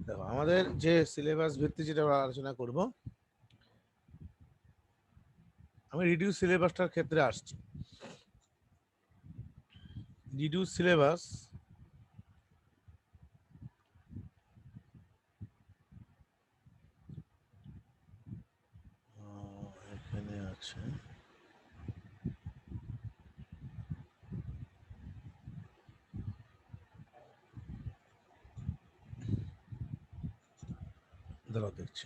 দেখো আমাদের যে সিলেবাস ভিত্তি যেটা আমরা আলোচনা করব, আমি রিডিউস সিলেবাসটার ক্ষেত্রে আসছি। রিডিউস সিলেবাস এখানে আছে। দাঁড়াও দেখছি।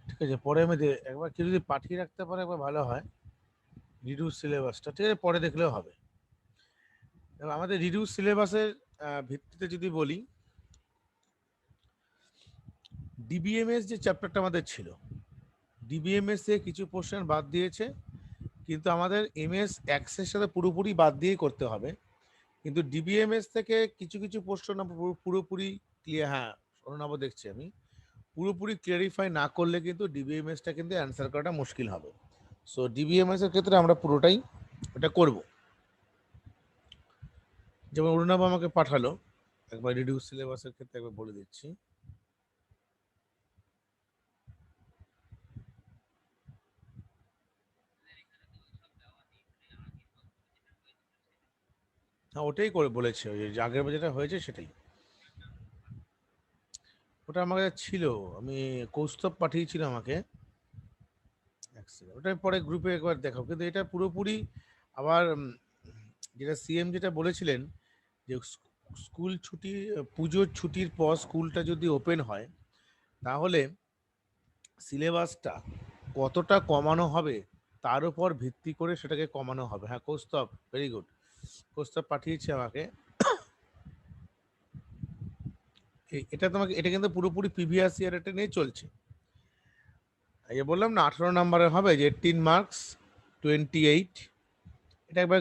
ঠিক আছে, পরে আমি একবার কেউ যদি পাঠিয়ে রাখতে পারে একবার ভালো হয় রিডিউস সিলেবাসটা। ঠিক আছে, পরে দেখলেও হবে। এবার আমাদের রিডিউস সিলেবাসের ভিত্তিতে যদি বলি, ডিবিএমএস যে চ্যাপ্টারটা আমাদের ছিল, ডিবিএমএস এ কিছু পোর্শন বাদ দিয়েছে, কিন্তু আমাদের এমএস অ্যাক্সের সাথে পুরোপুরি বাদ দিয়েই করতে হবে। কিন্তু ডিবিএমএস থেকে কিছু কিছু পোর্শন পুরোপুরি ক্লিয়ার, হ্যাঁ অরুণাব দেখছি আমি, পুরোপুরি ক্লিয়ারিফাই না করলে কিন্তু ডিবিএমএসটা কিন্তু অ্যান্সার করাটা মুশকিল হবে। সো ডিবিএমএস এর ক্ষেত্রে আমরা পুরোটাই এটা করব। যেমন অরুণাব আমাকে পাঠালো, একবার রিডিউস সিলেবাসের ক্ষেত্রে একবার বলে দিচ্ছি। হ্যাঁ ওটাই করে বলেছে, ওই যে আগের বার যেটা হয়েছে সেটাই। ওটা আমার কাছে ছিল, আমি কৌস্তব পাঠিয়েছিল আমাকে। এক সেকেন্ড, ওটা আমি পরে গ্রুপে একবার দেখাবো। কিন্তু এটা পুরোপুরি আবার যেটা সিএম যেটা বলেছিলেন যে স্কুল ছুটি, পুজোর ছুটির পর স্কুলটা যদি ওপেন হয় তাহলে সিলেবাসটা কতটা কমানো হবে তার উপর ভিত্তি করে সেটাকে কমানো হবে। হ্যাঁ কৌস্তব, ভেরি গুড, কৌস্তব পাঠিয়েছে আমাকে। এটা তোমাকে, এটা কিন্তু পুরোপুরি প্রিভিয়াস ইয়ার এটা নিয়ে চলছে। এই বললাম না 18 নম্বরে হবে যে 18 মার্কস 28। এটা একবার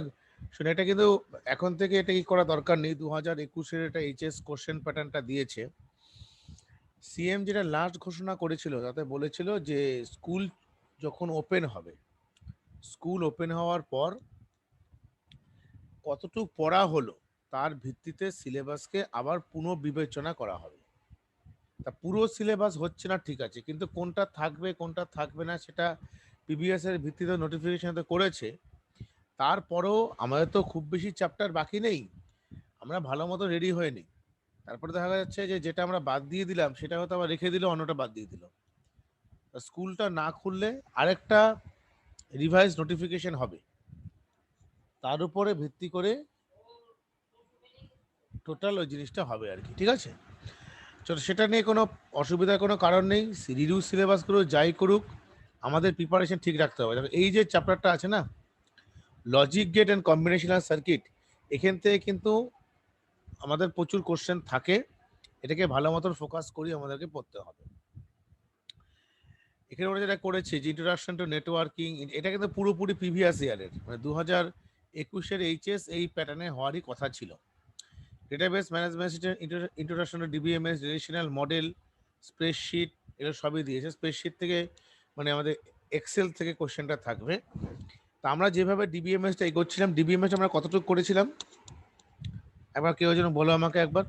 শুনে, এটা কিন্তু এখন থেকে এটা কি করা দরকার নেই, 2021-এর এটা এইচএস কোশ্চেন প্যাটার্নটা দিয়েছে সিএম। যেটা লাস্ট ঘোষণা করেছিল তাতে বলেছিল যে স্কুল যখন ওপেন হবে, স্কুল ওপেন হওয়ার পর কতটুকু পড়া হলো তার ভিত্তিতে সিলেবাসকে আবার পুনর্বিবেচনা করা হবে। তা পুরো সিলেবাস হচ্ছে না ঠিক আছে, কিন্তু কোনটা থাকবে কোনটা থাকবে না সেটা পিবিএস এর ভিত্তিতে নোটিফিকেশন তো করেছে। তারপরেও আমাদের তো খুব বেশি চ্যাপ্টার বাকি নেই, আমরা ভালো মতো রেডি হয়ে নিই। তারপরে দেখা যাচ্ছে যে যেটা আমরা বাদ দিয়ে দিলাম সেটা হয়তো আবার রেখে দিল, অন্যটা বাদ দিয়ে দিল। স্কুলটা না খুললে আরেকটা রিভাইজ নোটিফিকেশন হবে, তার উপরে ভিত্তি করে টোটাল ওই জিনিসটা হবে আর কি। ঠিক আছে, চলো সেটা নিয়ে কোনো অসুবিধার কোনো কারণ নেই। রিডিউস সিলেবাসগুলো যাই করুক, আমাদের প্রিপারেশন ঠিক রাখতে হবে। দেখো এই যে চ্যাপ্টারটা আছে না, logic gate and combinational circuit, এখান থেকে কিন্তু আমাদের প্রচুর কোশ্চেন থাকে, এটাকে ভালো মতন ফোকাস করি আমাদেরকে পড়তে হবে। এখানে ওরা যেটা করেছে যে ইন্ট্রোডাকশন টু নেটওয়ার্কিং, এটা কিন্তু পুরোপুরি প্রিভিয়াস ইয়ারের, মানে 2021-এর এইচএস এই প্যাটার্নে হওয়ারই কথা ছিল। Database management system, introduction to DBMS, relational model, spreadsheet, এগুলো সবই দিয়েছে। স্প্রেডশিট থেকে মানে আমাদের এক্সেল থেকে কোশ্চেনটা থাকবে। তা আমরা যেভাবে ডিবিএমএসটা এগোচ্ছিলাম, ডিবিএমএস আমরা কতটুকু করেছিলাম একবার কেউ যেন বলো আমাকে একবার।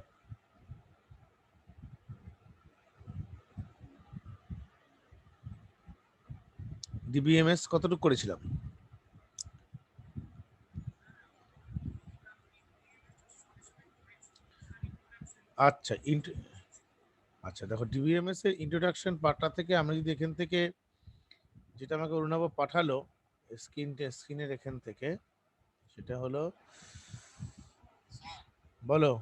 ডিবিএমএস কতটুকু করেছিলাম? আচ্ছা আচ্ছা দেখো ডিবিএমএস এর ইন্ট্রোডাকশন পার্টটা থেকে আমরা যদি এখান থেকে, যেটা আমাকে অরুণাভ পাঠালো স্ক্রিনের এখান থেকে, সেটা হলো, বলো।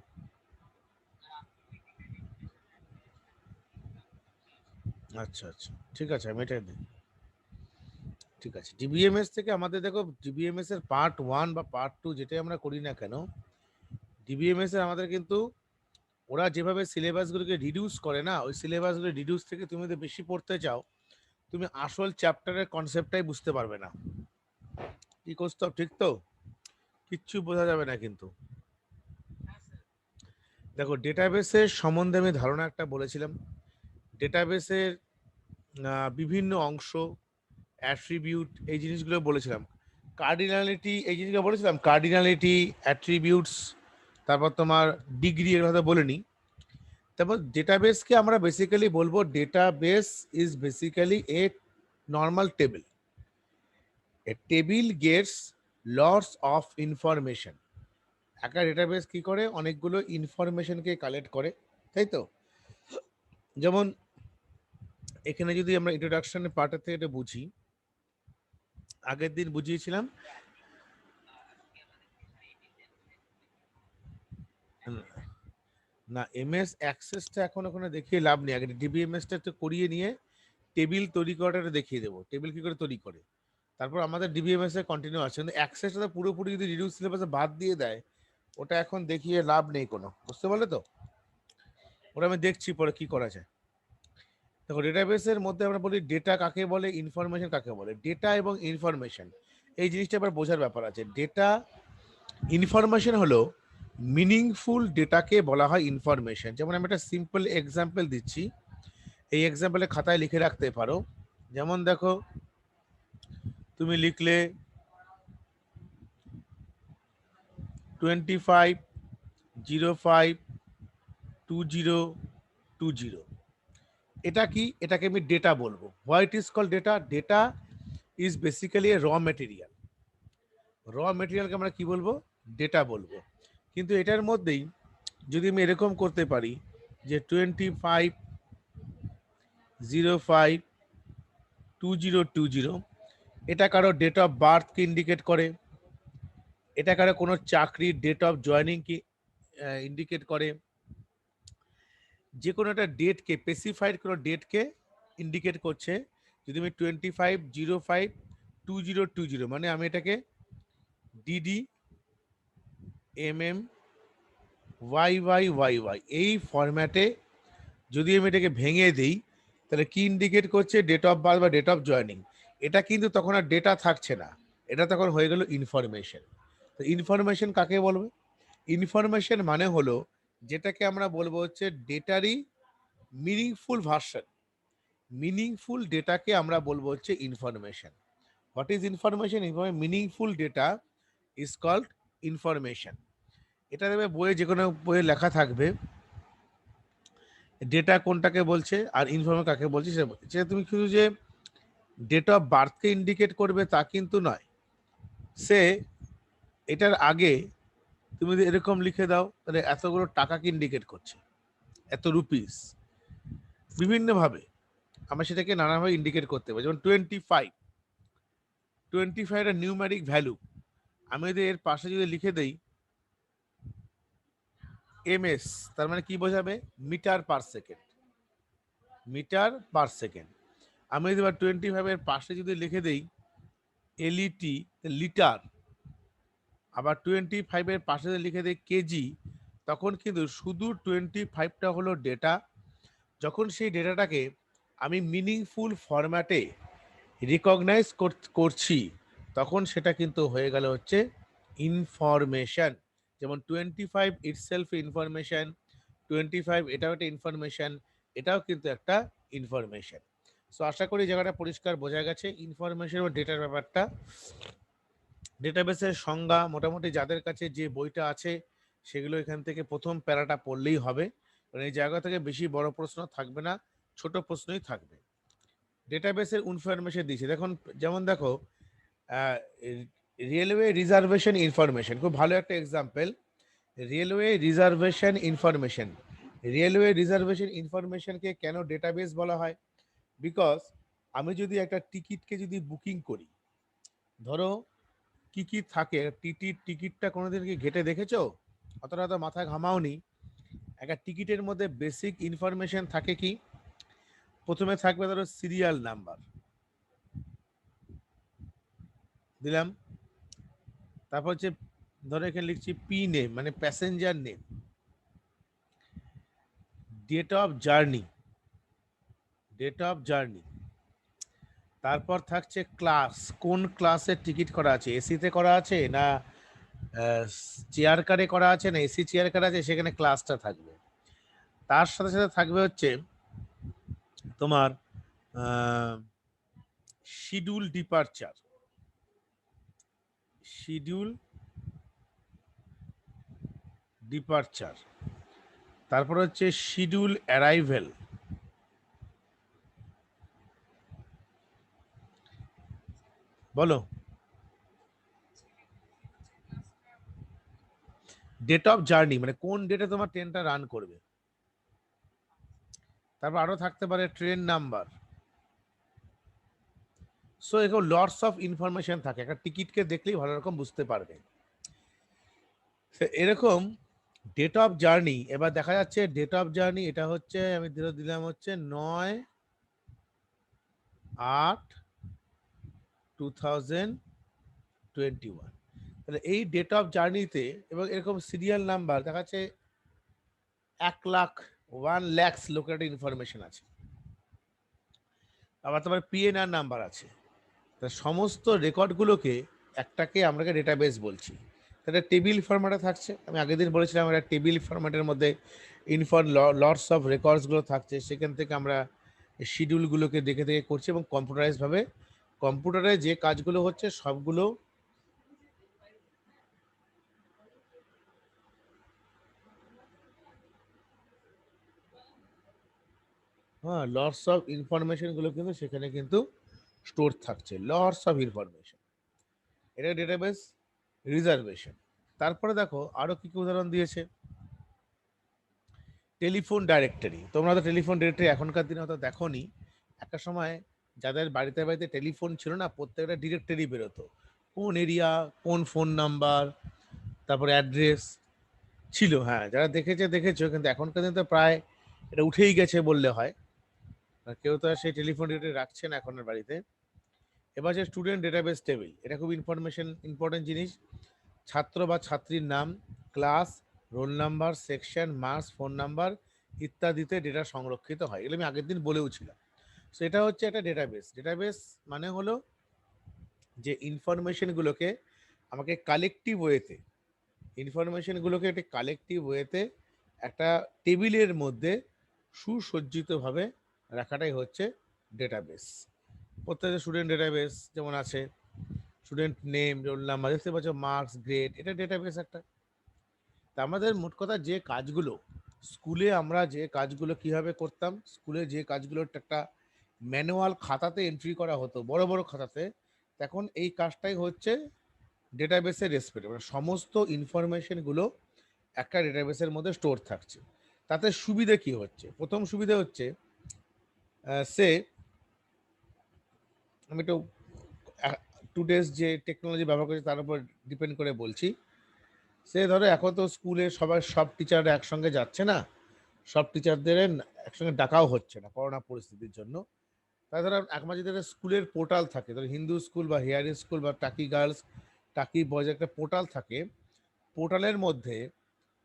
আচ্ছা আচ্ছা, ঠিক আছে আমি এটা দিই। ঠিক আছে, ডিবিএমএস থেকে আমাদের দেখো ডিবিএমএস এর পার্ট 1 বা পার্ট 2 যেটাই আমরা করি না কেন, ডিবিএমএস এর আমাদের কিন্তু ওরা যেভাবে সিলেবাসগুলোকে রিডিউস করে না, ওই সিলেবাসগুলো রিডিউস থেকে তুমি যদি বেশি পড়তে চাও, তুমি আসল চ্যাপ্টারের কনসেপ্টটাই বুঝতে পারবে না। কি করতে ঠিক তো, কিচ্ছু বোঝা যাবে না কিন্তু। দেখো ডেটাবেসের সম্বন্ধে আমি ধারণা একটা বলেছিলাম, ডেটাবেসের বিভিন্ন অংশ, অ্যাট্রিবিউট, এই জিনিসগুলো বলেছিলাম। কার্ডিনালিটি, এই জিনিসগুলো বলেছিলাম, কার্ডিনালিটি, অ্যাট্রিবিউটস, তারপর তোমার ডিগ্রি, এর কথা বলিনি। তারপর ডেটাবেসকে আমরা বেসিক্যালি বলবো database is basically a normal table. A table gets lots of information. একটা ডেটাবেস কি করে, অনেকগুলো ইনফরমেশনকে কালেক্ট করে, তাই তো? যেমন এখানে যদি আমরা ইন্ট্রোডাকশনের পার্টের থেকে এটা বুঝি, আগের দিন বুঝিয়েছিলাম না, এমএস অ্যাক্সেসটা এখন ওখানে দেখিয়ে লাভ নেই, আগে ডিবিএমএসটা একটু করিয়ে নিয়ে টেবিল তৈরি করাটা দেখিয়ে দেবো, টেবিল কি করে তৈরি করে, তারপর আমাদের ডিবিএমএস এ কন্টিনিউ আছে। কিন্তু অ্যাক্সেসটা পুরোপুরি যদি রিডিউস সিলেবাসে বাদ দিয়ে দেয়, ওটা এখন দেখিয়ে লাভ নেই কোনো, বুঝতে পারলে তো? ওটা আমি দেখছি পরে কি করা যায়। দেখো, ডেটাবেসের মধ্যে আমরা বলি ডেটা কাকে বলে, ইনফরমেশন কাকে বলে। ডেটা এবং ইনফরমেশন এই জিনিসটা আবার বোঝার ব্যাপার আছে। ডেটা, ইনফরমেশন হলো মিনিংফুল ডেটাকে বলা হয় ইনফরমেশন। যেমন আমি একটা সিম্পল এক্সাম্পল দিচ্ছি, এই এক্সাম্পলে খাতায় লিখে রাখতে পারো। যেমন দেখো, তুমি লিখলে 25/05/2020, এটা কি? এটাকে আমি ডেটা বলবো। White is call data? Data is basically এ র মেটেরিয়াল। র মেটেরিয়ালকে আমরা কি বলবো? ডেটা বলবো। কিন্তু এটার মধ্যেই যদি আমি এরকম করতে পারি যে 25/05/2020, এটা কারো ডেট অফ বার্থকে ইন্ডিকেট করে, এটা কারো কোনো চাকরির ডেট অফ জয়নিং কি ইন্ডিকেট করে, যে কোনো একটা ডেটকে, স্পেসিফাইড কোনো ডেটকে ইন্ডিকেট করছে। যদি আমি 25/05/2020, মানে আমি এটাকে ডিডি ওয়াই এই ফরম্যাটে যদি আমি এটাকে ভেঙে দিই, তাহলে কি ইন্ডিকেট করছে? ডেট অফ বার্থ বা ডেট অফ জয়নিং। এটা কিন্তু তখন আর ডেটা থাকছে না, এটা তখন হয়ে গেল ইনফরমেশন। তো ইনফরমেশন কাকে বলবে? ইনফরমেশন মানে হলো যেটাকে আমরা বলবো হচ্ছে ডেটারই মিনিংফুল ভার্সন। মিনিংফুল ডেটাকে আমরা বলবো হচ্ছে information. What is information? Meaningful data is called information. এটা দেবে বইয়ে, যে কোনো বইয়ে লেখা থাকবে ডেটা কোনটাকে বলছে আর ইনফরমেশন কাকে বলছে সেটা তুমি শুধু যে ডেট অফ বার্থকে ইন্ডিকেট করবে তা কিন্তু নয়। সে এটার আগে তুমি যদি এরকম লিখে দাও, তাহলে এতগুলো টাকাকে ইন্ডিকেট করছে, এত রুপিস। বিভিন্নভাবে আমরা সেটাকে নানাভাবে ইন্ডিকেট করতে পারি। যেমন 25 একটা নিউমেরিক ভ্যালু, আমি যদি এর পাশে যদি লিখে দেই এমএস, তার মানে কি বোঝাবে? Metre per second, metre per second. আমি যদি 25 পাশে যদি লিখে দেই এলইটি, লিটার, আবার 25 পাশে যদি লিখে দেই কেজি, তখন কিন্তু শুধু 25টা হলো ডেটা। যখন সেই ডেটাটাকে আমি মিনিংফুল ফরম্যাটে রিকগনাইজ করছি, তখন সেটা কিন্তু হয়ে গেল হচ্ছে ইনফরমেশন। যেমন 25 ইটসেলফ ইনফরমেশন, 25 এটাও একটা ইনফরমেশন, এটাও কিন্তু একটা ইনফরমেশন। সো আশা করি জায়গাটা পরিষ্কার বোঝা গেছে ইনফরমেশন ও ডেটার ব্যাপারটা। ডেটাবেসের সংজ্ঞা মোটামুটি যাদের কাছে যে বইটা আছে সেগুলো এখান থেকে প্রথম প্যারাটা পড়লেই হবে, কারণ এই জায়গা থেকে বেশি বড় প্রশ্ন থাকবে না, ছোট প্রশ্নই থাকবে। ডেটাবেসের ইনফরমেশন দিয়েছে দেখুন, যেমন দেখো রেলওয়ে রিজার্ভেশন ইনফরমেশন, খুব ভালো একটা example. Railway reservation information, railway reservation ইনফরমেশনকে কেন ডেটাবেস বলা হয়? বিকজ আমি যদি একটা টিকিটকে যদি বুকিং করি, ধরো কি কি থাকে টিকিটটা কোনোদিন কি ঘেটে দেখেছো? অতটা তো মাথা ঘামাওনি। একটা টিকিটের মধ্যে বেসিক ইনফরমেশন থাকে কি? প্রথমে থাকবে ধরো সিরিয়াল নাম্বার, দিলাম। তারপর হচ্ছে ধরো এখানে লিখছি পি নেম, মানে passenger name, date of journey, date of journey. তারপর থাকছে ক্লাস, কোন ক্লাসের টিকিট করা আছে, এসিতে করা আছে না চেয়ার কারে করা আছে না এসি চেয়ার কার আছে, সেখানে ক্লাসটা থাকবে। তার সাথে সাথে থাকবে হচ্ছে তোমার শিডিউল ডিপারচার, শিডিউল ডিপারচার, তারপর হচ্ছে শিডিউল অ্যারাইভেল, বলো, ডেট অফ জার্নি মানে কোন ডেটে তোমার ট্রেনটা রান করবে, তারপর আরো থাকতে পারে ট্রেন নাম্বার। সো এরকম লটস অফ ইনফরমেশন থাকে, একটা টিকিটকে দেখলেই ভালো রকম বুঝতে পারবে। এরকম ডেট অফ জার্নি, এবার দেখা যাচ্ছে ডেট অফ জার্নি এটা হচ্ছে আমি দিলাম হচ্ছে 9/8/2021। তাহলে এই ডেট অফ জার্নিতে এবং এরকম সিরিয়াল নাম্বার দেখা যাচ্ছে 1,00,000 1,00,000 লোকের একটা ইনফরমেশন আছে, আবার তোমার পিএনআর নাম্বার আছে। তা সমস্ত রেকর্ডগুলোকে একটাকে আমরা ডেটাবেস বলছি। তাহলে টেবিল ফরম্যাটে থাকছে, আমি আগের দিন বলেছিলাম একটা টেবিল ফরম্যাটের মধ্যে লটস অফ রেকর্ডসগুলো থাকছে, সেখান থেকে আমরা শিডিউলগুলোকে দেখে দেখে করছি এবং কম্পিউটারাইজভাবে কম্পিউটারে যে কাজগুলো হচ্ছে সবগুলো হ্যাঁ লটস অফ ইনফরমেশনগুলো কিন্তু সেখানে কিন্তু স্টোর থাকছে, লটস অফ ইনফরমেশন, এটা ডেটাবেস রিজার্ভেশন। তারপরে দেখো আরো কি কি উদাহরণ দিয়েছে, টেলিফোন ডাইরেক্টরি, তোমরা তো টেলিফোন ডাইরেক্টরি এখনকার দিনে হয়তো দেখোনি, একটা সময় যাদের বাড়িতে বাড়িতে টেলিফোন ছিল না প্রত্যেকটা ডিরেক্টরি বেরোতো, কোন এরিয়া কোন ফোন নাম্বার তারপরে অ্যাড্রেস ছিল, হ্যাঁ যারা দেখেছে দেখেছো, কিন্তু এখনকার দিনে তো প্রায় এটা উঠেই গেছে বললে হয়, আর কেউ তো আর সেই টেলিফোন ডিরেক্টরি রাখছে না এখন আর বাড়িতে। এবার যে স্টুডেন্ট ডেটাবেস টেবিল, এটা খুব ইনফরমেশন ইম্পর্টেন্ট জিনিস, ছাত্র বা ছাত্রীর নাম, class, roll number, section, marks, phone number ইত্যাদিতে ডেটা সংরক্ষিত হয়, এগুলো আমি আগের দিন বলেও ছিলাম। সো এটা হচ্ছে একটা ডেটাবেস, ডেটাবেস মানে হলো যে ইনফরমেশনগুলোকে আমাকে কালেকটিভ ওয়েতে, ইনফরমেশনগুলোকে একটা কালেকটিভ ওয়েতে একটা টেবিলের মধ্যে সুসজ্জিতভাবে রাখাটাই হচ্ছে ডেটাবেস। প্রত্যেকটা স্টুডেন্ট ডেটাবেস যেমন আছে, স্টুডেন্ট নেম, রোল নাম্বার, দেখতে পাচ্ছ মার্কস, গ্রেড, এটা ডেটাবেস একটা। তা আমাদের মোট কথা যে কাজগুলো স্কুলে আমরা যে কাজগুলো কিভাবে করতাম, স্কুলে যে কাজগুলো একটা ম্যানুয়াল খাতাতে এন্ট্রি করা হতো বড় বড় খাতাতে, এখন এই কাজটাই হচ্ছে ডেটাবেসের রেসপেক্ট, মানে সমস্ত ইনফরমেশনগুলো একটা ডেটাবেসের মধ্যে স্টোর থাকছে। তাতে সুবিধা কি হচ্ছে, প্রথম সুবিধা হচ্ছে সে আমি একটু টুডেস যে টেকনোলজি ব্যবহার করছি তার উপর ডিপেন্ড করে বলছি। সে ধরো এখন তো স্কুলে সবাই সব টিচাররা একসঙ্গে যাচ্ছে না, সব টিচারদের একসঙ্গে ডাকাও হচ্ছে না করোনা পরিস্থিতির জন্য। তাছাড়া একমাত্র যেটা স্কুলের পোর্টাল থাকে, ধরো হিন্দু স্কুল বা হেয়ার স্কুল বা টাকি গার্লস, টাকি বয়েজ একটা পোর্টাল থাকে, পোর্টালের মধ্যে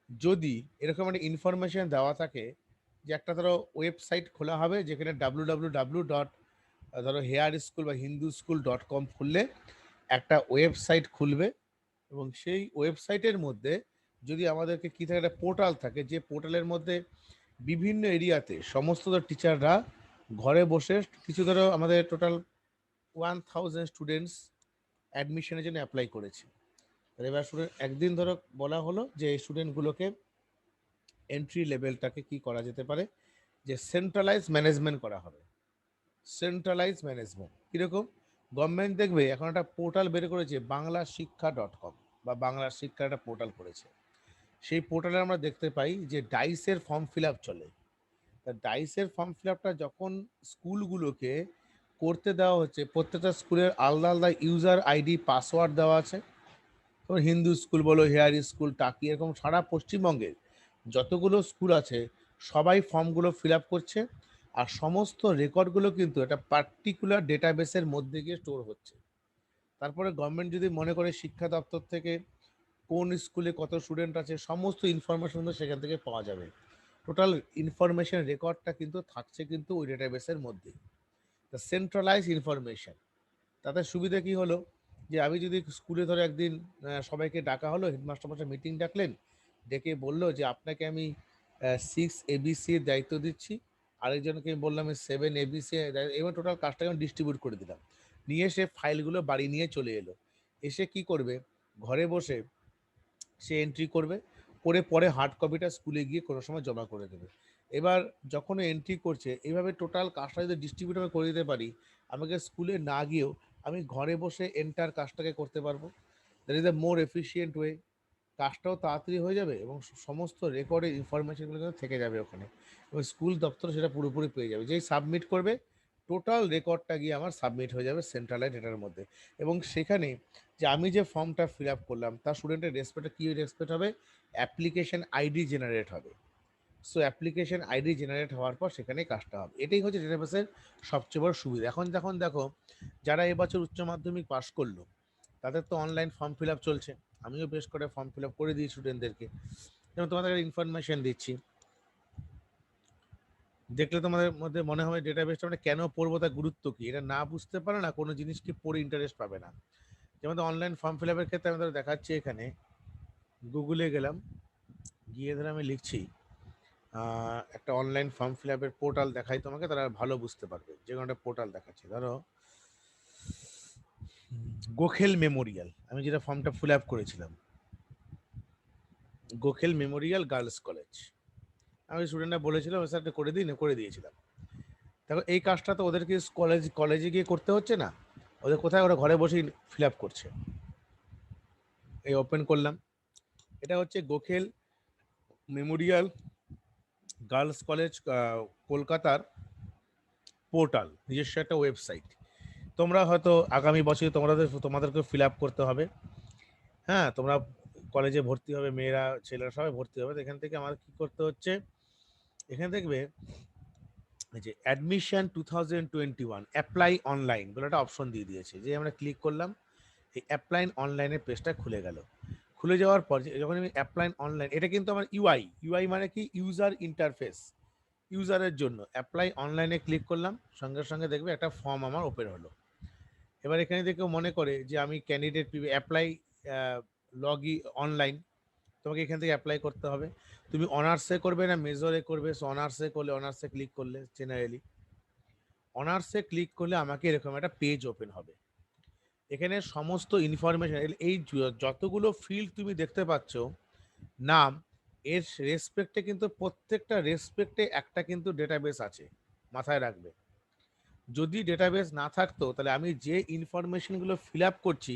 যদি এরকম একটা ইনফরমেশন দেওয়া থাকে যে একটা ধরো ওয়েবসাইট খোলা হবে যেখানে www. ধরো হেয়ার স্কুল বা হিন্দু স্কুল .com খুললে একটা ওয়েবসাইট খুলবে, এবং সেই ওয়েবসাইটের মধ্যে যদি আমাদেরকে কী থাকে একটা পোর্টাল থাকে, যে পোর্টালের মধ্যে বিভিন্ন এরিয়াতে সমস্ত টিচাররা ঘরে বসে কিছু ধরো আমাদের টোটাল 1,000 স্টুডেন্টস অ্যাডমিশনের জন্য অ্যাপ্লাই করেছে। এবার স্টুডেন্ট একদিন ধরো বলা হলো যে এই স্টুডেন্টগুলোকে এন্ট্রি লেভেলটাকে কি করা যেতে পারে, যে সেন্ট্রালাইজ ম্যানেজমেন্ট করা হবে। সেন্ট্রালাইজ ম্যানেজমেন্ট কীরকম, গভর্নমেন্ট দেখবে এখন একটা পোর্টাল বের করেছে বাংলা শিক্ষা .com বা বাংলা শিক্ষার একটা পোর্টাল করেছে, সেই পোর্টালে আমরা দেখতে পাই যে ডাইসের ফর্ম ফিল আপ চলে। তা ডাইসের ফর্ম ফিল আপটা যখন স্কুলগুলোকে করতে দেওয়া হচ্ছে, প্রত্যেকটা স্কুলের আলাদা আলাদা ইউজার আইডি পাসওয়ার্ড দেওয়া আছে, যেমন হিন্দু স্কুল বলো, হেয়ার স্কুল, টাকি, এরকম সারা পশ্চিমবঙ্গের যতগুলো স্কুল আছে সবাই ফর্মগুলো ফিল আপ করছে, আর সমস্ত রেকর্ডগুলো কিন্তু একটা পার্টিকুলার ডেটাবেসের মধ্যে গিয়ে স্টোর হচ্ছে। তারপরে গভর্নমেন্ট যদি মনে করে শিক্ষা দপ্তর থেকে কোন স্কুলে কত স্টুডেন্ট আছে সমস্ত ইনফরমেশন সেখান থেকে পাওয়া যাবে, টোটাল ইনফরমেশন রেকর্ডটা কিন্তু থাকছে কিন্তু ওই ডেটাবেসের মধ্যে, সেন্ট্রালাইজ ইনফরমেশন। তাতে সুবিধা কি হলো, যে আমি যদি স্কুলে ধরো একদিন সবাইকে ডাকা হলো, হেডমাস্টার মাস্টার মিটিং ডাকলেন, ডেকে বললো যে আপনাকে আমি 6 ABC দায়িত্ব দিচ্ছি, আরেকজনকে বললাম 7 ABC, এবার টোটাল কাজটাকে আমি ডিস্ট্রিবিউট করে দিলাম। নিয়ে সে ফাইলগুলো বাড়ি নিয়ে চলে এলো। এসে কি করবে, ঘরে বসে সে এন্ট্রি করবে, করে পরে হার্ড কপিটা স্কুলে গিয়ে কোনো সময় জমা করে দেবে। এবার যখন এন্ট্রি করছে এইভাবে টোটাল কাজটা যদি ডিস্ট্রিবিউট আমি করে দিতে পারি, আমাকে স্কুলে না গিয়েও আমি ঘরে বসে এন্টার কাজটাকে করতে পারবো। That is the more efficient way. কাজটাও তাড়াতাড়ি হয়ে যাবে এবং সমস্ত রেকর্ডের ইনফরমেশনগুলো কিন্তু থেকে যাবে ওখানে, এবং স্কুল দপ্তর সেটা পুরোপুরি পেয়ে যাবে। যেই সাবমিট করবে টোটাল রেকর্ডটা গিয়ে আমার সাবমিট হয়ে যাবে সেন্ট্রালাইজ ডেটার মধ্যে। এবং সেখানে যে আমি যে ফর্মটা ফিল আপ করলাম তার স্টুডেন্টের রেসপেক্টে কী রেসপেক্ট হবে, অ্যাপ্লিকেশন আইডি জেনারেট হবে। সো অ্যাপ্লিকেশন আইডি জেনারেট হওয়ার পর সেখানেই কাজটা হবে। এটাই হচ্ছে ডেটাবেসের সবচেয়ে বড় সুবিধা। এখন যখন দেখো যারা এবছর উচ্চ মাধ্যমিক পাশ করলো তাদের তো অনলাইন ফর্ম ফিল আপ চলছে। আমিও বেশ করে ফর্ম ফিল আপ করে দিই স্টুডেন্টদেরকে। যেমন তোমাদের ইনফরমেশন দিচ্ছি, দেখলে তোমাদের মধ্যে মনে হবে ডেটাবেসটা মানে কেন পড়বো, তার গুরুত্ব কি, এটা না বুঝতে পারে না কোনো জিনিসকে পড়ে ইন্টারেস্ট পাবে না। যেমন অনলাইন ফর্ম ফিল আপের ক্ষেত্রে আমি ধরো দেখাচ্ছি, এখানে গুগলে গেলাম, গিয়ে ধরে আমি লিখছি একটা অনলাইন ফর্ম ফিল আপের পোর্টাল দেখাই তোমাকে, তারা ভালো বুঝতে পারবে। যে কোনো একটা পোর্টাল দেখাচ্ছি, ধরো গোখেল মেমোরিয়াল, আমি যেটা ফর্মটা ফিল আপ করেছিলাম, গোখেল মেমোরিয়াল গার্লস কলেজ। আমি স্টুডেন্টরা বলেছিল স্যার করে দিই না, করে দিয়েছিলাম। দেখো এই কাজটা তো ওদেরকে কলেজে গিয়ে করতে হচ্ছে না, ওদের কোথায়, ওরা ঘরে বসেই ফিল আপ করছে। এই ওপেন করলাম, এটা হচ্ছে গোখেল মেমোরিয়াল গার্লস কলেজ কলকাতার পোর্টাল, নিজস্ব একটা ওয়েবসাইট। তোমরা হয়তো আগামী বছর তোমাদেরকে ফিল আপ করতে হবে। হ্যাঁ, তোমরা কলেজে ভর্তি হবে, মেয়েরা ছেলেরা সবাই ভর্তি হবে। এখান থেকে আমার কি করতে হচ্ছে, এখানে দেখবে যে অ্যাডমিশন 2021 অ্যাপ্লাই অনলাইন বলে একটা অপশন দিয়ে দিয়েছে। যে আমরা ক্লিক করলাম, এই অ্যাপ্লাই অনলাইনের পেজটা খুলে গেল। খুলে যাওয়ার পর যখন আমি অ্যাপ্লাই অনলাইন, এটা কিন্তু আমার ইউআই মানে কি, ইউজার ইন্টারফেস, ইউজারের জন্য। অ্যাপ্লাই অনলাইনে ক্লিক করলাম, সঙ্গে সঙ্গে দেখবে একটা ফর্ম আমার ওপেন হলো। এবার এখানে দেখে মনে করে যে আমি ক্যান্ডিডেট অ্যাপ্লাই লগ অনলাইন, তোমাকে এখান থেকে অ্যাপ্লাই করতে হবে। তুমি অনার্সে করবে না মেজরে করবে, সো অনার্সে করলে অনার্সে ক্লিক করলে, জেনারেলি অনার্সে ক্লিক করলে আমাকে এরকম একটা পেজ ওপেন হবে। এখানে সমস্ত ইনফরমেশন, এই যতগুলো ফিল্ড তুমি দেখতে পাচ্ছ নাম, এর রেসপেক্টে কিন্তু প্রত্যেকটা রেসপেক্টে একটা কিন্তু ডেটাবেস আছে, মাথায় রাখবে। যদি ডেটাবেস না থাকতো তাহলে আমি যে ইনফরমেশনগুলো ফিল আপ করছি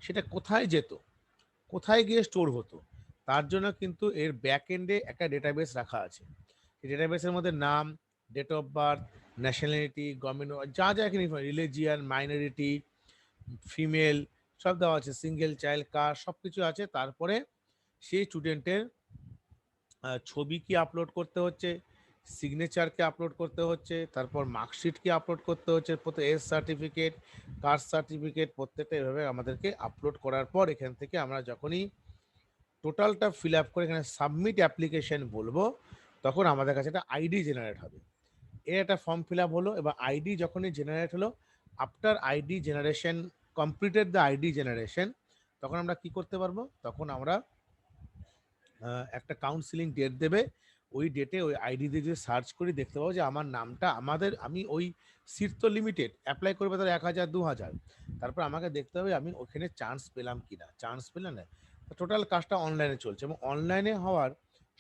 সেটা কোথায় যেত, কোথায় গিয়ে স্টোর হতো। তার জন্য কিন্তু এর ব্যাক এন্ডে একটা ডেটাবেস রাখা আছে। এই ডেটাবেসের মধ্যে নাম, date of birth, nationality, government, যা যা এখানে রিলিজিয়ান, মাইনরিটি, ফিমেল, সব দেওয়া আছে, সিঙ্গেল চাইল্ড, কার, সব কিছু আছে। তারপরে সেই স্টুডেন্টের ছবি কি আপলোড করতে হচ্ছে, সিগনেচারকে আপলোড করতে হচ্ছে, তারপর মার্কশিটকে আপলোড করতে হচ্ছে, প্রত্যেক এস সার্টিফিকেট, কাস্ট সার্টিফিকেট, প্রত্যেকটা এভাবে আমাদেরকে আপলোড করার পর এখান থেকে আমরা যখনই টোটালটা ফিল আপ করে এখানে সাবমিট অ্যাপ্লিকেশন বলবো, তখন আমাদের কাছে একটা আইডি জেনারেট হবে। এর একটা ফর্ম ফিল আপ হলো, এবার আইডি যখনই জেনারেট হলো, after ID generation completed the ID generation, তখন আমরা কি করতে পারবো, তখন আমরা একটা কাউন্সিলিং ডেট দেবে। ওই ডেটে ওই আইডি দিয়ে যদি সার্চ করি দেখতে পাবো যে আমার নামটা, আমি ওই সিট তো লিমিটেড, অ্যাপ্লাই করবে তার 1000 2000, তারপর আমাকে দেখতে হবে আমি ওখানে চান্স পেলাম কি না, চান্স পেলে না। টোটাল কাজটা অনলাইনে চলছে, এবং অনলাইনে হওয়ার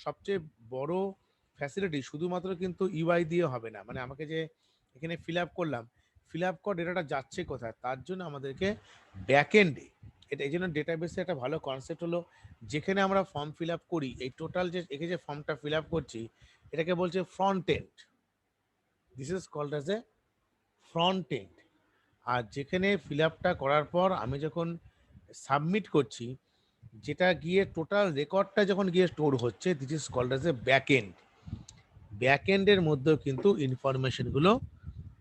সবচেয়ে বড় ফ্যাসিলিটি শুধুমাত্র কিন্তু ইউআই দিয়ে হবে না, মানে আমাকে যে এখানে ফিল আপ করলাম, ফিল আপ কর ডেটাটা যাচ্ছে কোথায়, তার জন্য আমাদেরকে ব্যাক এন্ডে, এটা এই জন্য ডেটাবেসে একটা ভালো কনসেপ্ট হলো, যেখানে আমরা ফর্ম ফিল আপ করি, এই টোটাল যে এখানে যে ফর্মটা ফিল আপ করছি এটাকে বলছে front end, this is called as a front end. আর যেখানে ফিল আপটা করার পর আমি যখন সাবমিট করছি, যেটা গিয়ে টোটাল রেকর্ডটা যখন গিয়ে স্টোর হচ্ছে, this is called as a back end. Back এন্ডের মধ্যেও কিন্তু ইনফরমেশনগুলো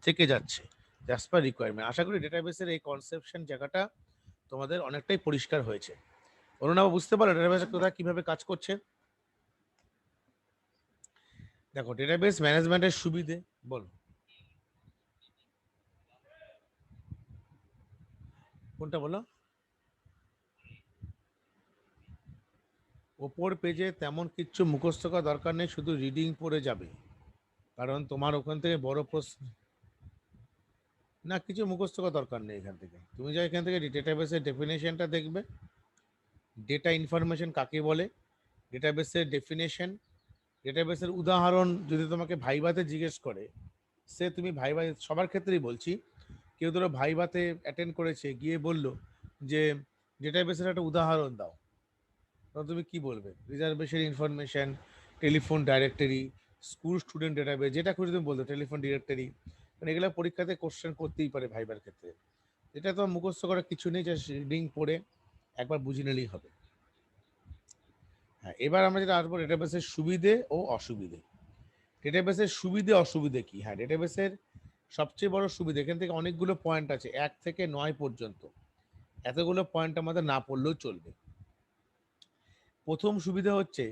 থেকে যাচ্ছে অ্যাজ পার রিকোয়ারমেন্ট। আশা করি ডেটাবেসের এই কনসেপশন জায়গাটা তোমাদের অনেকটাই পরিষ্কার হয়েছে। অরুণাবা বুঝতে পারো ডেটাবেস কোথায় কিভাবে কাজ করছে? দেখো ডেটাবেস ম্যানেজমেন্টের সুবিধে বল, কোনটা বলো? ওপর পেজে তেমন কিচ্ছু মুখস্থ করা দরকার নেই, শুধু রিডিং পড়ে যাবে, কারণ তোমার ওখান থেকে বড় প্রশ্ন না, কিছু মুখস্থ করার দরকার নেই। এখান থেকে তুমি যা এখান থেকে ডেটাবেসের ডেফিনেশনটা দেখবে, ডেটা ইনফরমেশন কাকে বলে, ডেটাবেসের ডেফিনেশন, ডেটাবেসের উদাহরণ যদি তোমাকে ভাইভাতে জিজ্ঞেস করে, সে তুমি ভাইভা সবার ক্ষেত্রেই বলছি, কেউ ধরো ভাইভাতে অ্যাটেন্ড করেছে, গিয়ে বলল যে ডেটাবেসের একটা উদাহরণ দাও, তখন তুমি কি বলবে? Reservation information, telephone directory, school student database, যেটা খুঁজে তুমি বলতো, টেলিফোন ডিরেক্টরি। মানে এগুলো পরীক্ষাতে কোশ্চেন করতেই পারে ভাইবার ক্ষেত্রে। এটা তো মুখস্থ করার কিছু নেই, জাস্ট রিডিং পড়ে একবার বুঝে নিলেই হবে। হ্যাঁ, এবার আমরা যেটা আসবো ডেটাবেসের সুবিধে ও অসুবিধে। ডেটাবেসের সুবিধে অসুবিধে কি? হ্যাঁ, ডেটাবেসের সবচেয়ে বড় সুবিধা, এখান থেকে অনেকগুলো পয়েন্ট আছে, 1 থেকে 9 পর্যন্ত, এতগুলো পয়েন্ট আমাদের না পড়লেও চলবে। প্রথম সুবিধা হচ্ছে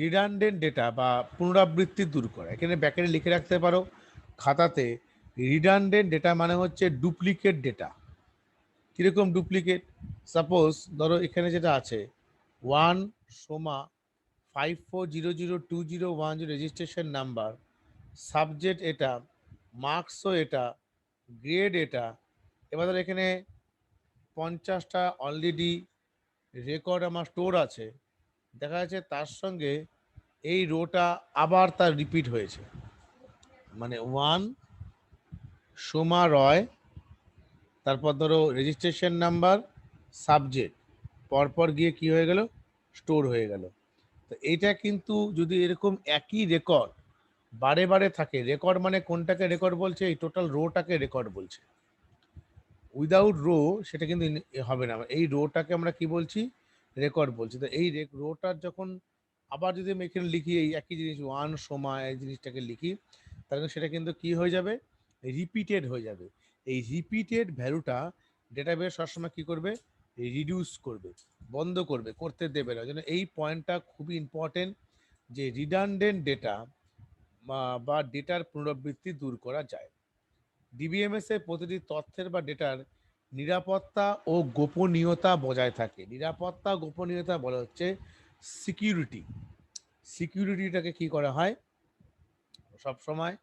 রিডান্ডেন্ট ডেটা বা পুনরাবৃত্তি দূর করা। এখানে ব্যাকেটে লিখে রাখতে পারো খাতাতে, রিডান্ডেন্ট ডেটা মানে হচ্ছে ডুপ্লিকেট ডেটা। কিরকম ডুপ্লিকেট? সাপোজ ধরো এখানে যেটা আছে 1,54,00,20,1 রেজিস্ট্রেশন নাম্বার, সাবজেক্ট এটা, মার্কসও এটা, গ্রেড এটা। এবার ধরো এখানে 50টা অলরেডি রেকর্ড আমার স্টোর আছে, দেখা যাচ্ছে তার সঙ্গে এই রোটা আবার তার রিপিট হয়েছে, মানে 1 সোমা রয়, তারপর ধরো রেজিস্ট্রেশন নাম্বার, সাবজেক্ট, পরপর গিয়ে কি হয়ে গেল? স্টোর হয়ে গেল। তো এইটা কিন্তু যদি এরকম একই রেকর্ড বারে বারে থাকে, রেকর্ড মানে কোনটাকে রেকর্ড বলছে? এই টোটাল রোটাকে রেকর্ড বলছে। উইদাউট রো সেটা কিন্তু হবে না, এই রোটাকে আমরা কি বলছি? রেকর্ড বলছি। তো এই রোটার যখন আবার যদি আমি এখানে লিখি এই একই জিনিস 1 সোমা, এই জিনিসটাকে লিখি, তাহলে সেটা কিন্তু কি হয়ে যাবে? রিপিটেড হয়ে যাবে। এই রিপিটেড ভ্যালুটা ডেটাবেস সবসময় কি করবে? রিডিউস করবে, বন্ধ করবে, করতে দেবে না। জন্য এই পয়েন্টটা খুবই ইম্পর্টেন্ট, যে রিডান্ডেন্ট ডেটা বা ডেটার পুনরাবৃত্তি দূর করা যায়। ডিবিএমএস এ প্রতিটি তথ্যের বা ডেটার নিরাপত্তা ও গোপনীয়তা বজায় থাকে। নিরাপত্তা গোপনীয়তা বলা হচ্ছে সিকিউরিটি। সিকিউরিটিটাকে কি করা হয়? সবসময়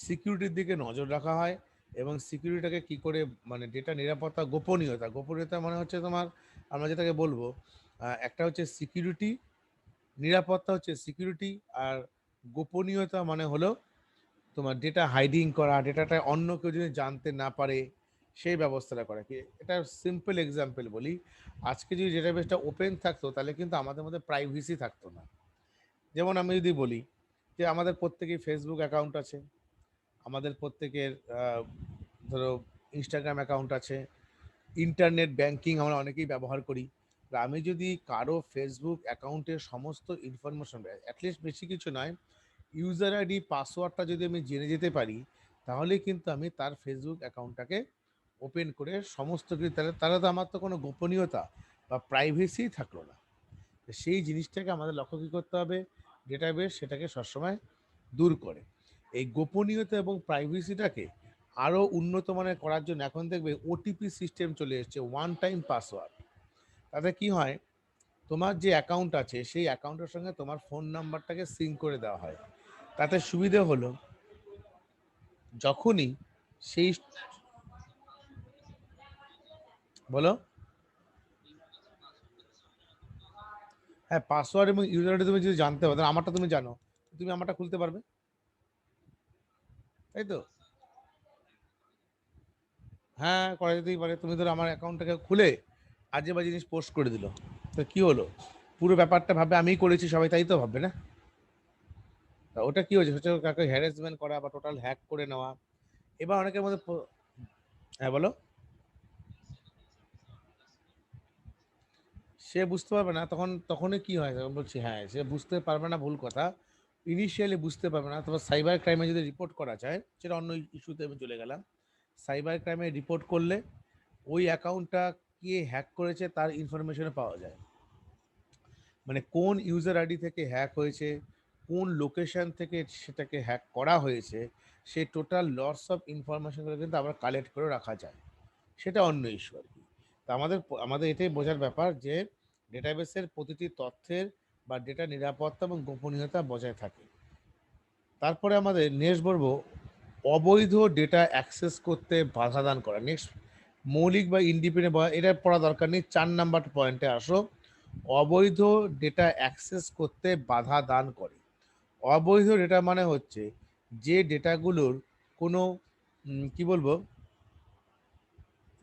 সিকিউরিটির দিকে নজর রাখা হয়। এবং সিকিউরিটিটাকে কি করে, মানে ডেটা নিরাপত্তা, গোপনীয়তা, গোপনীয়তা মানে হচ্ছে তোমার, আমরা যেটাকে বলবো, একটা হচ্ছে সিকিউরিটি, নিরাপত্তা হচ্ছে সিকিউরিটি, আর গোপনীয়তা মানে হলো তোমার ডেটা হাইডিং করা, ডেটাটা অন্য কেউ যদি জানতে না পারে সেই ব্যবস্থাটা করা। কি এটা সিম্পল এক্সাম্পল বলি, আজকে যদি ডেটাবেসটা ওপেন থাকতো তাহলে কিন্তু আমাদের মধ্যে প্রাইভেসি থাকতো না। যেমন আমি যদি বলি যে আমাদের প্রত্যেকেই ফেসবুক অ্যাকাউন্ট আছে, আমাদের প্রত্যেকের ধরো ইনস্টাগ্রাম অ্যাকাউন্ট আছে, ইন্টারনেট ব্যাংকিং আমরা অনেকেই ব্যবহার করি। আমি যদি কারো ফেসবুক অ্যাকাউন্টের সমস্ত ইনফরমেশন, অ্যাটলিস্ট বেশি কিছু নয়, ইউজার আইডি পাসওয়ার্ডটা যদি আমি জেনে যেতে পারি, তাহলে কিন্তু আমি তার ফেসবুক অ্যাকাউন্টটাকে ওপেন করে সমস্ত কিছু, তাহলে তাহলে তো আমার তো কোনো গোপনীয়তা বা প্রাইভেসি থাকলো না। তো সেই জিনিসটাকে আমাদের লক্ষ্য কী করতে হবে? ডেটাবেস সেটাকে সবসময় দূর করে। এই গোপনীয়তা এবং প্রাইভেসিটাকে আরও উন্নত মানের করার জন্য এখন দেখবে ওটিপি সিস্টেম চলে এসছে, ওয়ান টাইম পাসওয়ার্ড। তাতে কি হয়? তোমার যে অ্যাকাউন্ট আছে সেই অ্যাকাউন্টের সঙ্গে তোমার ফোন নাম্বারটাকে সিঙ্ক করে দেওয়া হয়। তাতে সুবিধে হলো যখনই সেই, বলো। হ্যাঁ, পাসওয়ার্ড এবং ইউজার আইডি তুমি যদি জানতে পারো, তাহলে আমারটা তুমি জানো, তুমি আমারটা খুলতে পারবে, তাই তো? হ্যাঁ, করা যেতেই পারে। তুমি ধরো আমার অ্যাকাউন্টটাকে খুলে আজে বাজে জিনিস পোস্ট করে দিল, তো কি হলো? পুরো ব্যাপারটা ভাবে আমিই করেছি, সবাই তাই তো ভাববে না? তা ওটা কি হচ্ছে? হচ্ছে কাউকে হ্যারাসমেন্ট করা বা টোটাল হ্যাক করে নেওয়া। এবার অনেকের মধ্যে হ্যাঁ বলো। সে বুঝতে পারবে না, তখনই কি হয়? তখন বলছি হ্যাঁ, সে বুঝতে পারবে না, ভুল কথা। ইনিশিয়ালি বুঝতে পারবে না, তবে সাইবার ক্রাইমে যদি রিপোর্ট করা যায়, সেটা অন্য ইস্যুতে আমি চলে গেলাম। সাইবার ক্রাইমে রিপোর্ট করলে ওই অ্যাকাউন্টটা কে হ্যাক করেছে তার ইনফরমেশনে পাওয়া যায়। মানে কোন ইউজার আইডি থেকে হ্যাক হয়েছে, কোন লোকেশন থেকে সেটাকে হ্যাক করা হয়েছে, সেই টোটাল লটস অফ ইনফরমেশনগুলো কিন্তু আমরা কালেক্ট করে রাখা যায়। সেটা অন্য ইস্যু আর কি। তা আমাদের আমাদের এটাই বোঝার ব্যাপার যে ডেটাবেসের প্রতিটি তথ্যের বা ডেটা নিরাপত্তা এবং গোপনীয়তা বজায় থাকে। তারপরে আমাদের নেক্সট বলবো অবৈধ ডেটা অ্যাক্সেস করতে বাধা দান করা। নেক্সট মৌলিক বা ইন্ডিপেন্ডেন্ট বা এটা পড়া দরকার নেই, 4 নাম্বার পয়েন্টে আসো। অবৈধ ডেটা অ্যাক্সেস করতে বাধা দান করে। অবৈধ ডেটা মানে হচ্ছে যে ডেটাগুলোর কোনো কি বলবো,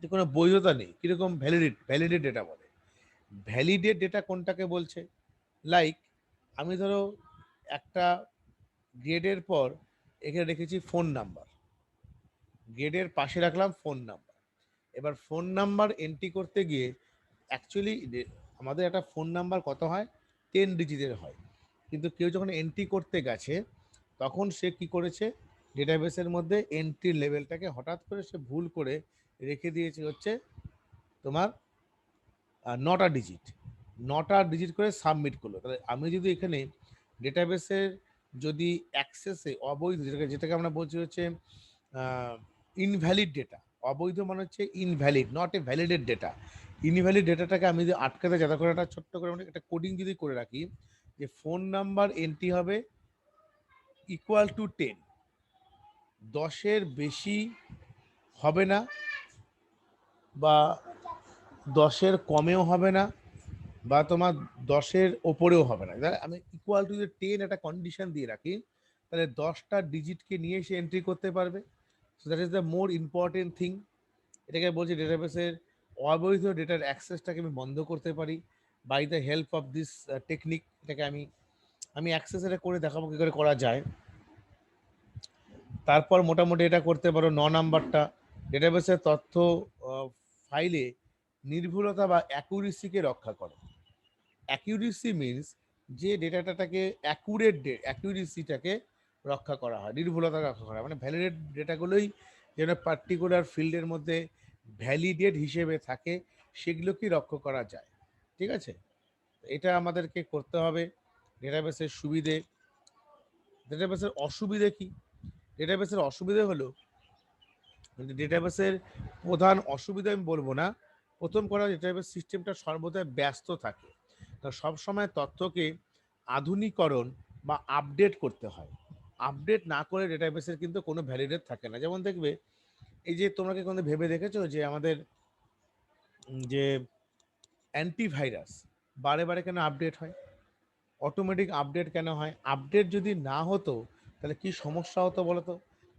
যে কোনো বৈধতা নেই। কিরকম? ভ্যালিডেট ডেটা বলে। ভ্যালিডেট ডেটা কোনটাকে বলছে? লাইক আমি ধরো একটা গ্রেডের পর এখানে রেখেছি ফোন নাম্বার, গ্রেডের পাশে রাখলাম ফোন নাম্বার। এবার ফোন নাম্বার এন্ট্রি করতে গিয়ে অ্যাকচুয়ালি আমাদের একটা ফোন নাম্বার কত হয়? 10 ডিজিটের হয়। কিন্তু কেউ যখন এন্ট্রি করতে গেছে তখন সে কি করেছে, ডেটাবেসের মধ্যে এন্ট্রি লেভেলটাকে হঠাৎ করে সে ভুল করে রেখে দিয়েছে হচ্ছে তোমার 9টা ডিজিট। 9টা ডিজিট করে সাবমিট করলো। তাহলে আমি যদি এখানে ডেটাবেসের যদি অ্যাক্সেসে অবৈধ, যেটাকে আমরা বলছি হচ্ছে ইনভ্যালিড ডেটা। অবৈধ মানে হচ্ছে invalid, not a validated data. Invalid ডেটাটাকে আমি যদি আটকাতে যাতে করে একটা ছোট্ট করে মানে একটা কোডিং যদি করে রাখি যে ফোন নাম্বার এন্ট্রি হবে ইকুয়াল টু 10, 10-এর বেশি হবে না বা 10-এর কমেও হবে না বা তোমার 10-এর ওপরেও হবে না। আমি ইকুয়াল টু 10 একটা কন্ডিশন দিয়ে রাখি, তাহলে 10টা ডিজিটকে নিয়ে সে এন্ট্রি করতে পারবে। So that is the more important thing. এটাকে বলছি ডেটাবেসের অবৈধ ডেটার অ্যাক্সেসটাকে আমি বন্ধ করতে পারি by the help of this technique. এটাকে আমি অ্যাক্সেস এটা করে দেখাবো কী করে করা যায়। তারপর মোটামুটি এটা করতে পারো 9 নাম্বারটা, ডেটাবেসের তথ্য ফাইলে নির্ভুলতা বা অ্যাকুরেসিকে রক্ষা করে। অ্যাকিউরেসি মিনস যে ডেটাটাকে অ্যাকিউরেসিটাকে রক্ষা করা হয়, নির্ভুলতা রক্ষা করা হয়। মানে ভ্যালিডেট ডেটাগুলোই যেন পার্টিকুলার ফিল্ডের মধ্যে ভ্যালিডেট হিসেবে থাকে সেগুলোকে রক্ষা করা যায়। ঠিক আছে, এটা আমাদেরকে করতে হবে। ডেটাবেসের সুবিধে। ডেটাবেসের অসুবিধে কি? ডেটাবেসের অসুবিধে হলো, ডেটাবেসের প্রধান অসুবিধা আমি বলবো না। প্রথম কথা, ডেটাবেস সিস্টেমটা সর্বদা ব্যস্ত থাকে। তা সবসময় তথ্যকে আধুনিকরণ বা আপডেট করতে হয়। আপডেট না করে ডেটাবেসের কিন্তু কোনো ভ্যালিডেট থাকে না। যেমন দেখবে, এই যে তোমরা কি কোনো ভেবে দেখেছো যে আমাদের যে অ্যান্টিভাইরাস বারে বারে কেন আপডেট হয়? অটোমেটিক আপডেট কেন হয়? আপডেট যদি না হতো তাহলে কি সমস্যা হতো বলো তো?